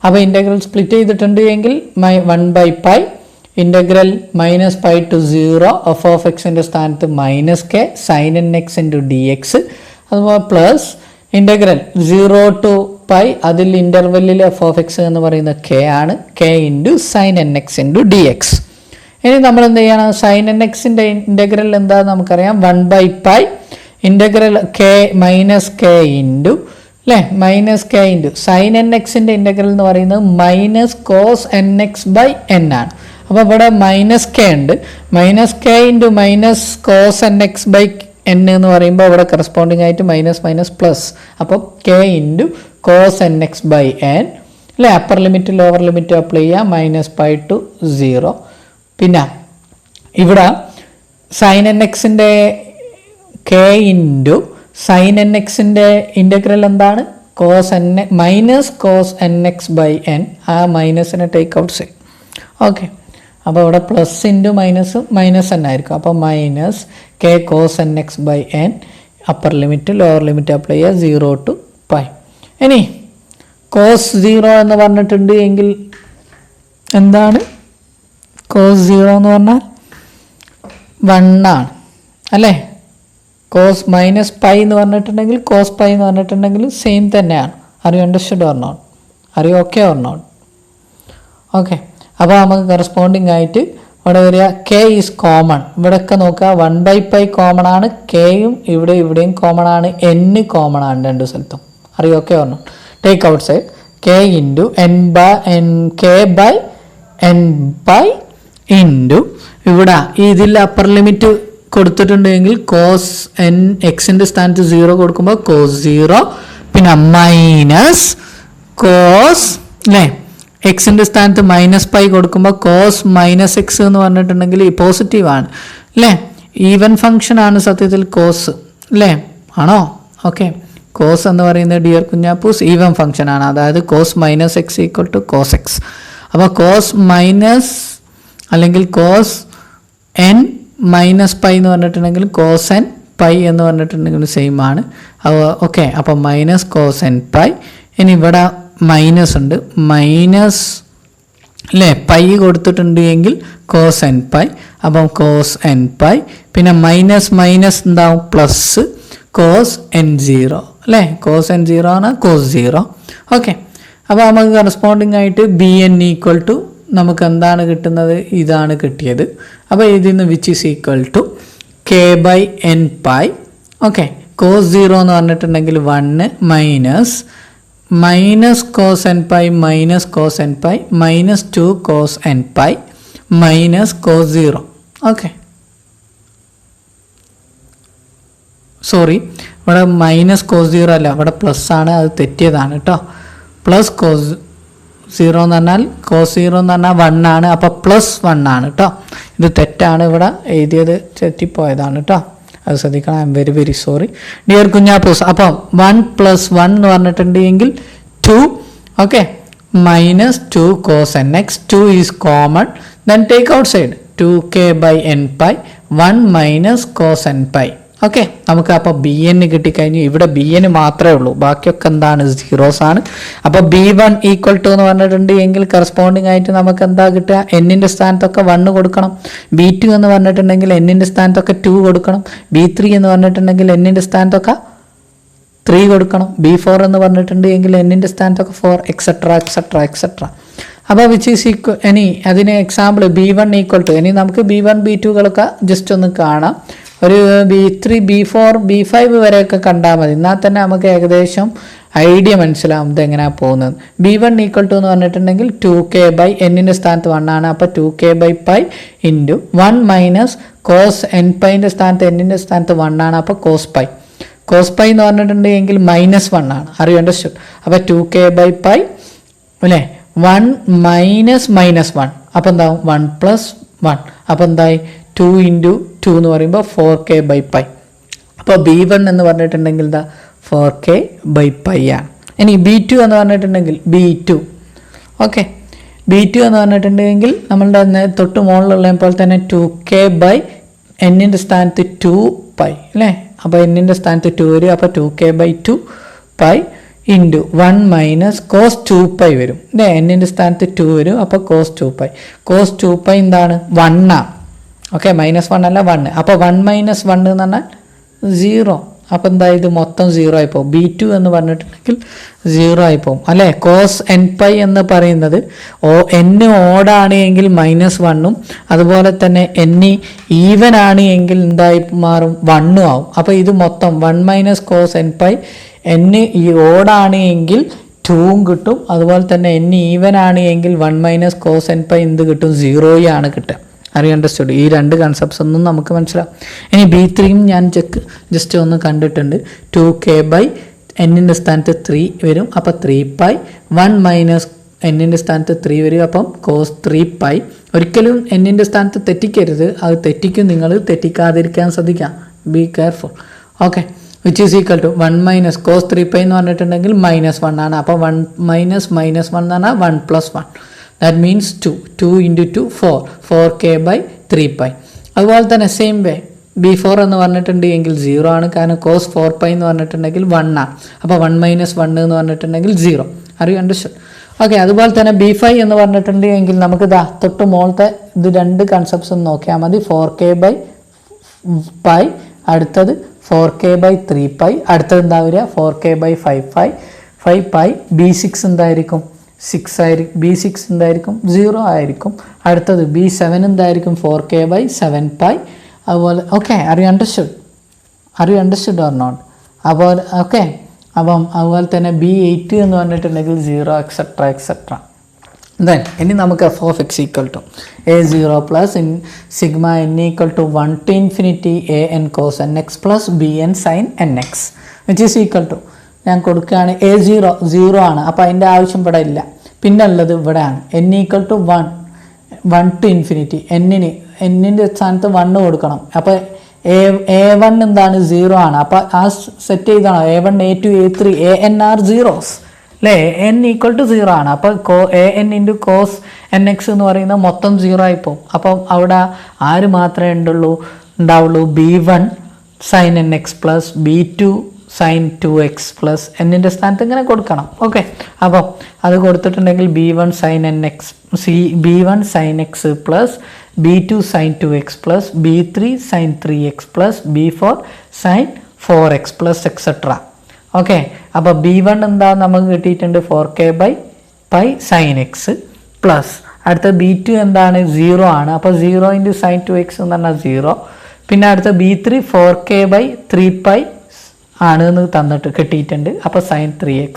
അപ്പോൾ ഇൻ്റഗ്രൽ സ്പ്ലിറ്റ് ചെയ്തിട്ടുണ്ട് എങ്കിൽ 1 by pi integral minus pi to 0 f of എക്സിൻ്റെ സ്ഥാനത്ത് minus k sine n x into d x, അതുപോലെ പ്ലസ് ഇൻ്റഗ്രൽ 0 ടു പൈ, അതിൽ ഇൻ്റർവെല്ലിൽ എഫ് ഓഫ് എക്സ് എന്ന് പറയുന്നത് കെ ആണ്, k into sine n x into d x. ഇനി നമ്മൾ എന്ത് ചെയ്യണം? സൈൻ എൻ എക്സിൻ്റെ ഇൻ്റഗ്രൽ എന്താണെന്ന് നമുക്കറിയാം. 1 by pi integral k minus k into അല്ലേ, minus k into sine n എക്സിൻ്റെ ഇൻ്റഗ്രൽ എന്ന് പറയുന്നത് minus cos n x by n ആണ്. അപ്പോൾ ഇവിടെ മൈനസ് കെ ഉണ്ട്, minus k into minus cos n x by n എന്ന് പറയുമ്പോൾ ഇവിടെ കറസ്പോണ്ടിങ് ആയിട്ട് മൈനസ് മൈനസ് പ്ലസ്, അപ്പോൾ k into cos n x by n അല്ലേ. Upper limit lower limit apply ചെയ്യുക, മൈനസ് പൈ ടു 0. പിന്നെ ഇവിടെ സൈൻ എൻ എക്സിൻ്റെ കെ ഇൻറ്റു സൈൻ എൻ എക്സിൻ്റെ ഇൻ്റഗ്രൽ എന്താണ്? Cos N minus cos n x by n. ആ മൈനസിനെ ടേക്ക് ഔട്ട് ചെയ്യും. ഓക്കെ, അപ്പോൾ ഇവിടെ പ്ലസ് ഇൻറ്റു മൈനസ് എൻ ആയിരിക്കും. അപ്പോൾ minus k cos n x by n, upper limit lower limit apply ചെയ്യുക, 0 ടു പൈ. ഇനി കോസ് 0 എന്ന് പറഞ്ഞിട്ടുണ്ട് എങ്കിൽ എന്താണ്? കോസ് 0 എന്ന് പറഞ്ഞാൽ 1 ആണ് അല്ലേ. കോസ് മൈനസ് പൈ എന്ന് പറഞ്ഞിട്ടുണ്ടെങ്കിൽ കോസ് പൈ എന്ന് പറഞ്ഞിട്ടുണ്ടെങ്കിൽ സെയിം തന്നെയാണ്. Are you understood or not? Are you okay or not? Okay, അപ്പോൾ നമുക്ക് കറസ്പോണ്ടിങ് ആയിട്ട് ഇവിടെ വരിക കെ ഈസ് കോമൺ. ഇവിടെയൊക്കെ നോക്കുക 1 ബൈ പൈ കോമൺ ആണ്, കെയും ഇവിടെയും കോമൺ ആണ്, എൻ കോമൺ ആണ് രണ്ട് സ്ഥലത്തും. Are you okay or not? Take out side K into K by N by into ഇവിടെ ഇതിൽ അപ്പർ ലിമിറ്റ് കൊടുത്തിട്ടുണ്ടെങ്കിൽ കോസ് എൻ എക്സിൻ്റെ സ്ഥാനത്ത് 0 കൊടുക്കുമ്പോൾ കോസ് 0, പിന്നെ മൈനസ് കോസ് അല്ലേ, എക്സിൻ്റെ സ്ഥാനത്ത് മൈനസ് പൈ കൊടുക്കുമ്പോൾ കോസ് മൈനസ് എക്സ് എന്ന് പറഞ്ഞിട്ടുണ്ടെങ്കിൽ പോസിറ്റീവ് ആണ് അല്ലേ. ഈവൻ ഫംഗ്ഷൻ ആണ് സത്യത്തിൽ കോസ് അല്ലേ, ആണോ? ഓക്കെ, കോസ് എന്ന് പറയുന്നത് ഡിയർ കുഞ്ഞാപ്പൂസ് ഈവൻ ഫംഗ്ഷൻ ആണ്, അതായത് cos minus X equal to cos X. അപ്പോൾ കോസ് മൈനസ് അല്ലെങ്കിൽ കോസ് എൻ മൈനസ് പൈ എന്ന് പറഞ്ഞിട്ടുണ്ടെങ്കിൽ കോസ് എൻ പൈ എന്ന് പറഞ്ഞിട്ടുണ്ടെങ്കിൽ സെയിം ആണ്. ഓക്കെ, അപ്പോൾ മൈനസ് കോസ് എൻ പൈ. ഇനി ഇവിടെ മൈനസ് ഉണ്ട്, മൈനസ് അല്ലേ, പൈ കൊടുത്തിട്ടുണ്ട് എങ്കിൽ കോസ് എൻ പൈ, അപ്പം കോസ് എൻ പൈ, പിന്നെ മൈനസ് മൈനസ് എന്താവും പ്ലസ് കോസ് എൻ 0 അല്ലേ, കോസ് എൻ 0 ആണ് കോസ് 0. ഓക്കെ, അപ്പോൾ നമുക്ക് കറസ്പോണ്ടിങ് ആയിട്ട് ബി എൻ ഈക്വൽ ടു നമുക്ക് എന്താണ് കിട്ടുന്നത്? ഇതാണ് കിട്ടിയത്. അപ്പോൾ ഇതിൽ നിന്ന് which is equal to K by N pi. Okay, cos 0 എന്ന് പറഞ്ഞിട്ടുണ്ടെങ്കിൽ 1 minus cos N pi minus cos N pi minus 2 cos N pi minus cos 0. Okay, sorry, ഇവിടെ മൈനസ് കോസ് 0 അല്ല, ഇവിടെ പ്ലസ് ആണ്, അത് തെറ്റിയതാണ് കേട്ടോ. പ്ലസ് കോസ് 0 എന്ന് പറഞ്ഞാൽ കോസ് 0 എന്ന് പറഞ്ഞാൽ 1 ആണ്, അപ്പോൾ പ്ലസ് 1 ആണ് കേട്ടോ. ഇത് തെറ്റാണ്, ഇവിടെ എഴുതിയത് തെറ്റിപ്പോയതാണ് കേട്ടോ, അത് ശ്രദ്ധിക്കണം. I'm very very sorry dear Kunjappoos. അപ്പം 1 + 1 എന്ന് പറഞ്ഞിട്ടുണ്ടെങ്കിൽ 2. Okay, minus 2 cos n x, 2 is common, then take out side 2k by N pi, 1 minus cos N pi okay, നമുക്ക് അപ്പോൾ ബി എൻ കിട്ടിക്കഴിഞ്ഞു. ഇവിടെ ബി എൻ മാത്രമേ ഉള്ളൂ, ബാക്കിയൊക്കെ എന്താണ്, സീറോസ് ആണ്. അപ്പോൾ B1 ഈക്വൽ ടു എന്ന് പറഞ്ഞിട്ടുണ്ട് എങ്കിൽ കറസ്പോണ്ടിങ് ആയിട്ട് നമുക്ക് എന്താ കിട്ടുക, എന്നിൻ്റെ സ്ഥാനത്തൊക്കെ 1 കൊടുക്കണം. B2 എന്ന് പറഞ്ഞിട്ടുണ്ടെങ്കിൽ എന്നിൻ്റെ സ്ഥാനത്തൊക്കെ 2 കൊടുക്കണം. B3 എന്ന് പറഞ്ഞിട്ടുണ്ടെങ്കിൽ എന്നിൻ്റെ സ്ഥാനത്തൊക്കെ 3 കൊടുക്കണം. B4 എന്ന് പറഞ്ഞിട്ടുണ്ട് എങ്കിൽ എന്നിൻ്റെ സ്ഥാനത്തൊക്കെ 4 എക്സെട്ര എക്സെട്ര എക്സെട്ര. അപ്പോൾ വിച്ച് ഈസ് ഈക്വൽ, ഇനി അതിന് എക്സാമ്പിൾ B1 ഈക്വൽ ടു, ഇനി നമുക്ക് B1 B2കളൊക്കെ ജസ്റ്റ് ഒന്ന് കാണാം. ഒരു B3 B4 B5 വരെയൊക്കെ കണ്ടാൽ മതി, എന്നാൽ തന്നെ നമുക്ക് ഏകദേശം ഐഡിയ മനസ്സിലാവും ഇത് എങ്ങനെയാണ് പോകുന്നത്. B1 ഈക്വൽ ടു എന്ന് പറഞ്ഞിട്ടുണ്ടെങ്കിൽ 2k ബൈ എന്നിൻ്റെ സ്ഥാനത്ത് 1 ആണ്. അപ്പോൾ 2k by pi into 1 minus cos n പൈൻ്റെ സ്ഥാനത്ത് എന്നിൻ്റെ സ്ഥാനത്ത് 1 ആണ്. അപ്പോൾ കോസ് പൈ എന്ന് പറഞ്ഞിട്ടുണ്ടെങ്കിൽ -1 ആണ്. അറിയോ, അണ്ടർസ്റ്റുഡ്? അപ്പോൾ 2k ബൈ പൈ അല്ലേ, 1 മൈനസ് -1, അപ്പോൾ എന്താവും 1 പ്ലസ് 1. അപ്പോൾ എന്തായി 2 ഇൻറ്റു 2 എന്ന് പറയുമ്പോൾ 4k ബൈ പൈ. അപ്പോൾ B1 എന്ന് പറഞ്ഞിട്ടുണ്ടെങ്കിൽ എന്താ 4k ബൈ പൈ ആണ്. ഇനി B2 എന്ന് പറഞ്ഞിട്ടുണ്ടെങ്കിൽ B2, ഓക്കെ, B2 എന്ന് പറഞ്ഞിട്ടുണ്ടെങ്കിൽ നമ്മളുടെ തൊട്ട് മുകളിലുള്ള പോലെ തന്നെ 2k ബൈ എന്നിൻ്റെ സ്ഥാനത്ത് 2 പൈ അല്ലേ. അപ്പോൾ എന്നിൻ്റെ സ്ഥാനത്ത് 2 വരും. അപ്പോൾ 2k by 2 pi into 1 minus cos 2 pi വരും അല്ലേ. എന്നിൻ്റെ സ്ഥാനത്ത് 2 വരും. അപ്പോൾ കോസ് 2 പൈ. കോസ് 2 പൈ എന്താണ് 1 ആണ്. ഓക്കെ, -1 അല്ല 1. അപ്പോൾ 1 മൈനസ് 1 എന്ന് പറഞ്ഞാൽ 0. അപ്പോൾ എന്താ, ഇത് മൊത്തം 0 ആയിപ്പോവും. B2 എന്ന് പറഞ്ഞിട്ടുണ്ടെങ്കിൽ 0 ആയിപ്പോവും അല്ലേ. കോസ് എൻ പൈ എന്ന് പറയുന്നത് n ഓഡാണ് എങ്കിൽ -1ഉം അതുപോലെ തന്നെ n ഈവൻ ആണ് എങ്കിൽ എന്തായി മാറും 1ഉം ആവും. അപ്പോൾ ഇത് മൊത്തം 1 minus cos N pi, n ഈ ഓഡാണ് എങ്കിൽ 2ഉം കിട്ടും. അതുപോലെ തന്നെ n ഈവൻ ആണ് എങ്കിൽ 1 മൈനസ് കോസ് എൻ പൈ എന്ത് കിട്ടും, 0 ആണ് കിട്ടുക. അറിയാം, അണ്ടർസ്റ്റുഡ്? ഈ രണ്ട് കൺസെപ്റ്റ്സ് ഒന്നും നമുക്ക് മനസ്സിലാവും. ഇനി B3യും ഞാൻ ജസ്റ്റ് ഒന്ന് കണ്ടിട്ടുണ്ട്. 2k ബൈ എന്നിൻ്റെ സ്ഥാനത്ത് 3 വരും. അപ്പോൾ 3 പൈ 1 മൈനസ് എന്നിൻ്റെ സ്ഥാനത്ത് 3 വരും. അപ്പം കോസ് 3 പൈ. ഒരിക്കലും എന്നിൻ്റെ സ്ഥാനത്ത് തെറ്റിക്കരുത്, അത് തെറ്റിക്കും. നിങ്ങൾ തെറ്റിക്കാതിരിക്കാൻ ശ്രദ്ധിക്കാം, be careful. Okay, which is equal to 1 minus cos 3 pi എന്ന് പറഞ്ഞിട്ടുണ്ടെങ്കിൽ -1 ആണ്. അപ്പോൾ 1 മൈനസ് -1 എന്ന് പറഞ്ഞാൽ 1 plus 1. That means 2 into 2 4k by 3 pi. അതുപോലെ തന്നെ സെയിം വേ B4 എന്ന് പറഞ്ഞിട്ടുണ്ട് എങ്കിൽ 0 ആണ്, കാരണം കോസ് 4 പൈ എന്ന് പറഞ്ഞിട്ടുണ്ടെങ്കിൽ 1 ആണ്. അപ്പോൾ 1 മൈനസ് 1 എന്ന് പറഞ്ഞിട്ടുണ്ടെങ്കിൽ 0. അറിയൂ, അണ്ടർസ്റ്റുഡ്? ഓക്കെ, അതുപോലെ തന്നെ B5 എന്ന് പറഞ്ഞിട്ടുണ്ട് എങ്കിൽ നമുക്ക് ഇതാ തൊട്ട് മുകളിലത്തെ ഇത് രണ്ട് കൺസെപ്റ്റ്സ് ഒന്ന് നോക്കിയാൽ മതി. 4k ബൈ പൈ, അടുത്തത് 4k ബൈ 3 പൈ, അടുത്തത് എന്താ വരിക 4k ബൈ 5 പൈ. B6 എന്തായിരിക്കും, 6 ആയിരിക്കും. B6 എന്തായിരിക്കും, 0 ആയിരിക്കും. അടുത്തത് B7 എന്തായിരിക്കും, 4k ബൈ 7 പൈ. അതുപോലെ okay, are you understood or not? അതുപോലെ ഓക്കെ, അപ്പം അതുപോലെ തന്നെ B8 എന്ന് പറഞ്ഞിട്ടുണ്ടെങ്കിൽ 0 എക്സെട്ര എക്സെട്ര. ദെൻ ഇനി നമുക്ക് f of x equal to a0 plus sigma n equal to 1 to infinity an cos nx plus bn sin nx which is equal to, ഞാൻ കൊടുക്കുകയാണ് a0 0 ആണ്. അപ്പോൾ അതിൻ്റെ ആവശ്യം ഇവിടെ ഇല്ല. പിന്നെ ഉള്ളത് ഇവിടെയാണ് n equal to 1 to infinity. എന്നിൻ്റെ സ്ഥാനത്ത് 1 കൊടുക്കണം. അപ്പോൾ a1 എന്താണ് 0 ആണ്. അപ്പോൾ ആ സെറ്റ് ചെയ്താണോ a1 a2 a3 an are zeros അല്ലേ. n ഈക്വൽ ടു 0 ആണ്. അപ്പോൾ an ഇൻറ്റു കോസ് nx എന്ന് പറയുന്നത് മൊത്തം 0 ആയിപ്പോവും. അപ്പം അവിടെ ആര് മാത്രമേ ഉണ്ടാവുള്ളൂ B1 sin nx plus B2 sin 2x plus എന്നിൻ്റെ സ്ഥാനത്ത് ഇങ്ങനെ കൊടുക്കണം. ഓക്കെ, അപ്പോൾ അത് കൊടുത്തിട്ടുണ്ടെങ്കിൽ B1 sin x plus B2 sin 2x plus B3 sin 3x plus B4 sin 4x plus etcetera. Okay, അപ്പോൾ B1 എന്താ നമുക്ക് കിട്ടിയിട്ടുണ്ട് 4k by pi sin x plus അടുത്ത B2 എന്താണ് 0 ആണ്. അപ്പോൾ 0 ഇൻറ്റു sin 2x എന്ന് പറഞ്ഞാൽ 0. പിന്നെ അടുത്ത B3 4k ബൈ 3 പൈ ആണ് എന്ന് തന്നിട്ട് കിട്ടിയിട്ടുണ്ട്. അപ്പോൾ sin 3x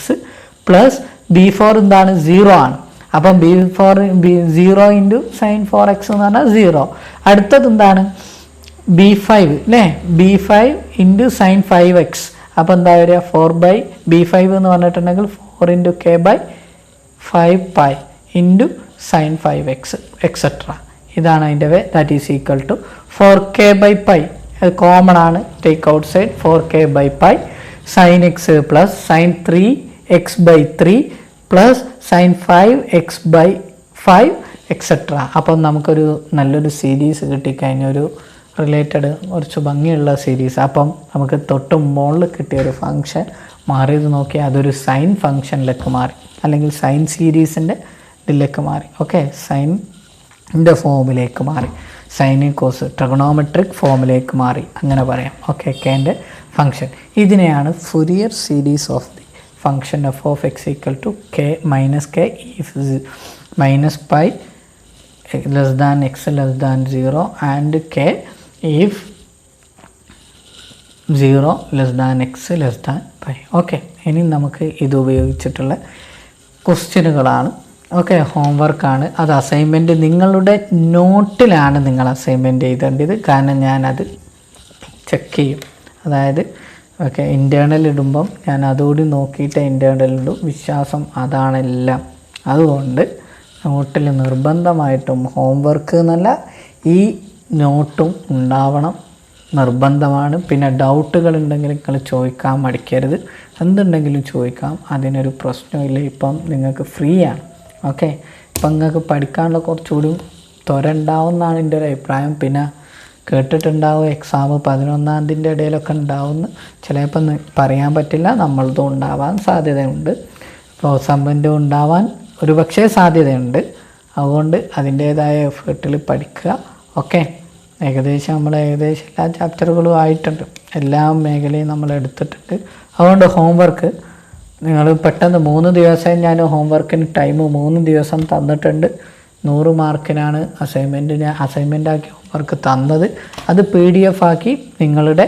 പ്ലസ് B4 എന്താണ് 0 ആണ്. അപ്പം B4 0 ഇൻറ്റു sin 4x എന്ന് പറഞ്ഞാൽ 0. അടുത്തത് എന്താണ് B5 അല്ലേ, B5 ഇൻറ്റു sin 5x. അപ്പോൾ എന്താ വരിക 4 ബൈ B5 എന്ന് പറഞ്ഞിട്ടുണ്ടെങ്കിൽ 4 into k by 5 pi into sin 5x etcetera. ഇതാണ് അതിൻ്റെ way. That is equal to 4k by pi, അത് കോമൺ ആണ്, take out side 4k by pi sin x plus sin 3x by 3 plus sin 5x by 5 etcetera. അപ്പം നമുക്കൊരു നല്ലൊരു സീരീസ് കിട്ടിക്കഴിഞ്ഞൊരു റിലേറ്റഡ് കുറച്ച് ഭംഗിയുള്ള സീരീസ്. അപ്പം നമുക്ക് തൊട്ട് മുകളിൽ കിട്ടിയൊരു ഫംഗ്ഷൻ മാറിയത് നോക്കിയാൽ അതൊരു സൈൻ ഫംഗ്ഷനിലേക്ക് മാറി, അല്ലെങ്കിൽ സൈൻ സീരീസിൻ്റെ ഇതിലേക്ക് മാറി. ഓക്കെ, സൈനിൻ്റെ ഫോമിലേക്ക് മാറി, സൈൻ കോസ് ട്രിഗണോമെട്രിക് ഫോമിലേക്ക് മാറി, അങ്ങനെ പറയാം. ഓക്കെ, കെൻ്റെ ഫംഗ്ഷൻ. ഇതിനെയാണ് Fourier series of the function f of X equal to k minus k if minus pi less than x less than 0 and k if 0 less than x less than pi. Okay, ഇനി നമുക്ക് ഇത് ഉപയോഗിച്ചിട്ടുള്ള ക്വസ്റ്റ്യനുകളാണ്. ഓക്കെ, ഹോംവർക്കാണ്. അത് അസൈൻമെൻറ്റ് നിങ്ങളുടെ നോട്ടിലാണ് നിങ്ങൾ അസൈൻമെൻറ്റ് ചെയ്തേണ്ടത്. കാരണം ഞാനത് ചെക്ക് ചെയ്യും. അതായത് ഓക്കെ, ഇൻറ്റേർണൽ ഇടുമ്പം ഞാൻ അതുകൂടി നോക്കിയിട്ട് ഇൻറ്റേർണൽ ഇടും. വിശ്വാസം അതാണെല്ലാം. അതുകൊണ്ട് നോട്ടിൽ നിർബന്ധമായിട്ടും ഹോംവർക്ക് എന്നല്ല, ഈ നോട്ടും ഉണ്ടാവണം, നിർബന്ധമാണ്. പിന്നെ ഡൗട്ടുകൾ ഉണ്ടെങ്കിൽ നിങ്ങൾ ചോദിക്കാൻ മടിക്കരുത്. എന്തുണ്ടെങ്കിലും ചോദിക്കാം, അതിനൊരു പ്രശ്നമില്ല. ഇപ്പം നിങ്ങൾക്ക് ഫ്രീ ആണ്. ഓക്കെ, ഇപ്പം നിങ്ങൾക്ക് പഠിക്കാനുള്ള കുറച്ചുകൂടി ത്വര ഉണ്ടാവുമെന്നാണ് എൻ്റെ ഒരു അഭിപ്രായം. പിന്നെ കേട്ടിട്ടുണ്ടാവും എക്സാം 11-ാം തീയതിൻ്റെ ഇടയിലൊക്കെ ഉണ്ടാവുമെന്ന്. ചിലപ്പോൾ പറയാൻ പറ്റില്ല, നമ്മളതും ഉണ്ടാവാൻ സാധ്യതയുണ്ട്, പ്രോത്സാഹനം ഉണ്ടാവാൻ ഒരു പക്ഷേ സാധ്യതയുണ്ട്. അതുകൊണ്ട് അതിൻ്റേതായ എഫേർട്ടിൽ പഠിക്കുക. ഓക്കെ, നമ്മൾ ഏകദേശം എല്ലാ ചാപ്റ്ററുകളും ആയിട്ടുണ്ട്, എല്ലാ മേഖലയും നമ്മൾ എടുത്തിട്ടുണ്ട്. അതുകൊണ്ട് ഹോംവർക്ക് നിങ്ങൾ പെട്ടെന്ന് 3 ദിവസം ഞാൻ ഹോംവർക്കിന് ടൈം 3 ദിവസം തന്നിട്ടുണ്ട്. 100 മാർക്കിനാണ് അസൈൻമെൻറ്റാക്കി ഹോംവർക്ക് തന്നത്. അത് PDF ആക്കി നിങ്ങളുടെ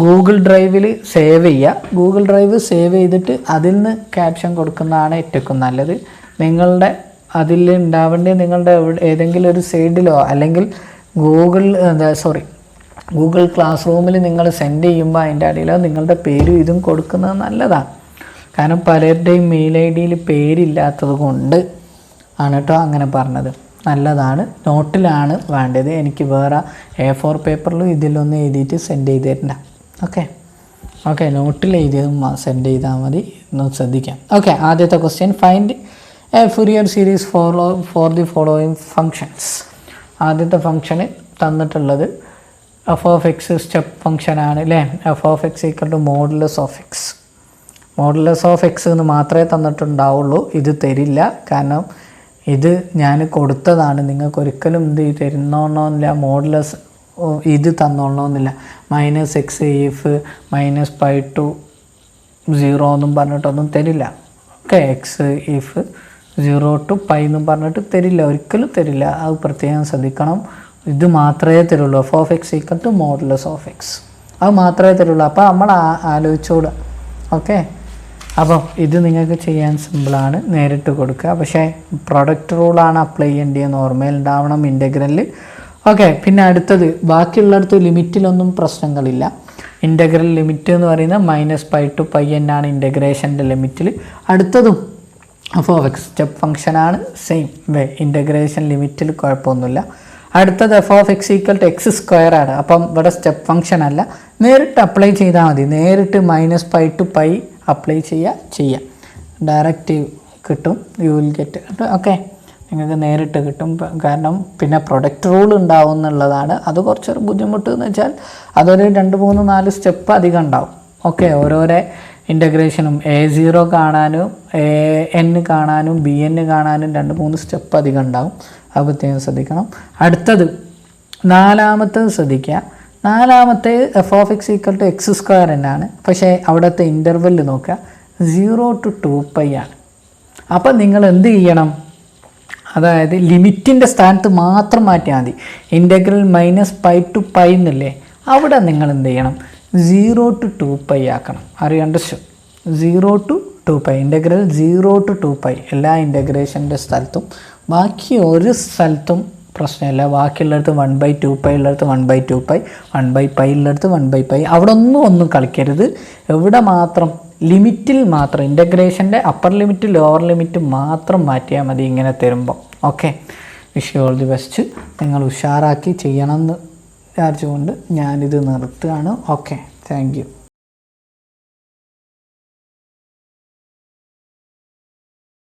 ഗൂഗിൾ ഡ്രൈവിൽ സേവ് ചെയ്യുക. ഗൂഗിൾ ഡ്രൈവ് സേവ് ചെയ്തിട്ട് അതിൽ നിന്ന് ക്യാപ്ഷൻ കൊടുക്കുന്നതാണ് ഏറ്റവും നല്ലത്. നിങ്ങളുടെ അതിൽ ഉണ്ടാവേണ്ടത് നിങ്ങളുടെ ഏതെങ്കിലും ഒരു സൈഡിലോ അല്ലെങ്കിൽ ഗൂഗിൾ ക്ലാസ് റൂമിൽ നിങ്ങൾ സെൻഡ് ചെയ്യുമ്പോൾ അതിൻ്റെ അടിയിലോ നിങ്ങളുടെ പേരും ഇതും കൊടുക്കുന്നത് നല്ലതാണ്. കാരണം പലരുടെയും മെയിൽ ID പേരില്ലാത്തത് കൊണ്ട് ആണ് കേട്ടോ അങ്ങനെ പറഞ്ഞത്. നല്ലതാണ്. നോട്ടിലാണ് വേണ്ടത്. എനിക്ക് വേറെ A4 പേപ്പറിലും ഇതിലൊന്ന് എഴുതിയിട്ട് സെൻഡ് ചെയ്ത് തരണ്ട. ഓക്കെ, നോട്ടിൽ എഴുതിയതും സെൻഡ് ചെയ്താൽ മതി. ഒന്ന് ശ്രദ്ധിക്കാം. ഓക്കെ, ആദ്യത്തെ question, find a Fourier series for the following functions. ആദ്യത്തെ ഫംഗ്ഷന് തന്നിട്ടുള്ളത് എഫ് ഓഫ് എക്സ് സ്റ്റെപ്പ് ഫംഗ്ഷനാണ് അല്ലേ. F of X equal to modulus of X. Modulus of X എന്ന് മാത്രമേ തന്നിട്ടുണ്ടാവുള്ളൂ, ഇത് തരില്ല. കാരണം ഇത് ഞാൻ കൊടുത്തതാണ്, നിങ്ങൾക്ക് ഒരിക്കലും ഇത് തരുന്നോണമെന്നില്ല, മോഡുലസ് ഇത് തന്നോളണമെന്നില്ല. -x ഇഫ് -π to 0 എന്നും പറഞ്ഞിട്ടൊന്നും തരില്ല. ഓക്കെ, എക്സ് ഇഫ് 0 to π എന്നും പറഞ്ഞിട്ട് തരില്ല, ഒരിക്കലും തരില്ല. അത് പ്രത്യേകം ശ്രദ്ധിക്കണം. ഇത് മാത്രമേ തരുള്ളൂ. F of X equal to modulus of x, അത് മാത്രമേ തരുള്ളൂ. അപ്പോൾ നമ്മൾ ആലോചിച്ചുകൂടാ. ഓക്കെ, അപ്പോൾ ഇത് നിങ്ങൾക്ക് ചെയ്യാൻ സിമ്പിളാണ്, നേരിട്ട് കൊടുക്കുക. പക്ഷേ പ്രൊഡക്റ്റ് റൂളാണ് അപ്ലൈ ചെയ്യേണ്ടതെന്ന് ഓർമ്മയിലുണ്ടാവണം ഇൻ്റഗ്രലിൽ. ഓക്കെ, പിന്നെ അടുത്തത് ബാക്കിയുള്ളിടത്ത് ലിമിറ്റിലൊന്നും പ്രശ്നങ്ങളില്ല. ഇൻ്റഗ്രൽ ലിമിറ്റ് എന്ന് പറയുന്നത് -π to π എന്നാണ് ഇൻ്റഗ്രേഷൻ്റെ ലിമിറ്റിൽ. അടുത്തതും എഫ് ഓഫ് എക്സ് സ്റ്റെപ്പ് ഫംഗ്ഷനാണ്, സെയിം വേ ഇൻ്റഗ്രേഷൻ ലിമിറ്റിൽ കുഴപ്പമൊന്നുമില്ല. അടുത്തത് F of X equal to x² ആണ്. അപ്പം ഇവിടെ സ്റ്റെപ്പ് ഫംഗ്ഷൻ അല്ല, നേരിട്ട് അപ്ലൈ ചെയ്താൽ മതി. നേരിട്ട് -π to π അപ്ലൈ ചെയ്യാം, ഡയറക്റ്റ് കിട്ടും. You will get. ഓക്കെ, നിങ്ങൾക്ക് നേരിട്ട് കിട്ടും. കാരണം പിന്നെ പ്രൊഡക്റ്റ് റൂൾ ഉണ്ടാവും എന്നുള്ളതാണ്. അത് കുറച്ചൊരു ബുദ്ധിമുട്ട് എന്ന് വെച്ചാൽ അതൊരു 2, 3, 4 സ്റ്റെപ്പ് അധികം ഉണ്ടാവും. ഓക്കെ, ഓരോരോ ഇൻ്റഗ്രേഷനും A0 കാണാനും AN കാണാനും BN കാണാനും 2, 3 സ്റ്റെപ്പ് അധികം ഉണ്ടാവും. അത് പ്രത്യേകം ശ്രദ്ധിക്കണം. അടുത്തത് നാലാമത്തേത് ശ്രദ്ധിക്കുക. നാലാമത്തെ F of X equal to x² എന്നാണ്. പക്ഷേ അവിടുത്തെ ഇൻ്റർവെല്ല് നോക്കുക 0 to 2π ആണ്. അപ്പം നിങ്ങൾ എന്ത് ചെയ്യണം? അതായത് ലിമിറ്റിൻ്റെ സ്ഥാനത്ത് മാത്രം മാറ്റിയാൽ മതി. ഇൻ്റഗ്രൽ -π to π എന്നല്ലേ, അവിടെ നിങ്ങൾ എന്ത് ചെയ്യണം? 0 to 2π ആക്കണം. അണ്ടർസ്റ്റുഡ്? 0 to 2π, ഇൻ്റഗ്രൽ 0 to 2π എല്ലാ ഇൻ്റഗ്രേഷൻ്റെ സ്ഥലത്തും. ബാക്കി ഒരു സ്ഥലത്തും പ്രശ്നമില്ല. ബാക്കിയുള്ളിടത്ത് 1/2π ഉള്ളിടത്ത് 1/2π, 1/π ഉള്ളിടത്ത് 1/π. അവിടെ ഒന്നും കളിക്കരുത്. എവിടെ മാത്രം? ലിമിറ്റിൽ മാത്രം, ഇൻ്റഗ്രേഷൻ്റെ അപ്പർ ലിമിറ്റ് ലോവർ ലിമിറ്റ് മാത്രം മാറ്റിയാൽ മതി ഇങ്ങനെ തരുമ്പോൾ. Okay, wish you all the best. നിങ്ങൾ ഉഷാറാക്കി ചെയ്യണമെന്ന് വിചാരിച്ചുകൊണ്ട് ഞാനിത് നിർത്തുകയാണ്. Okay, thank you.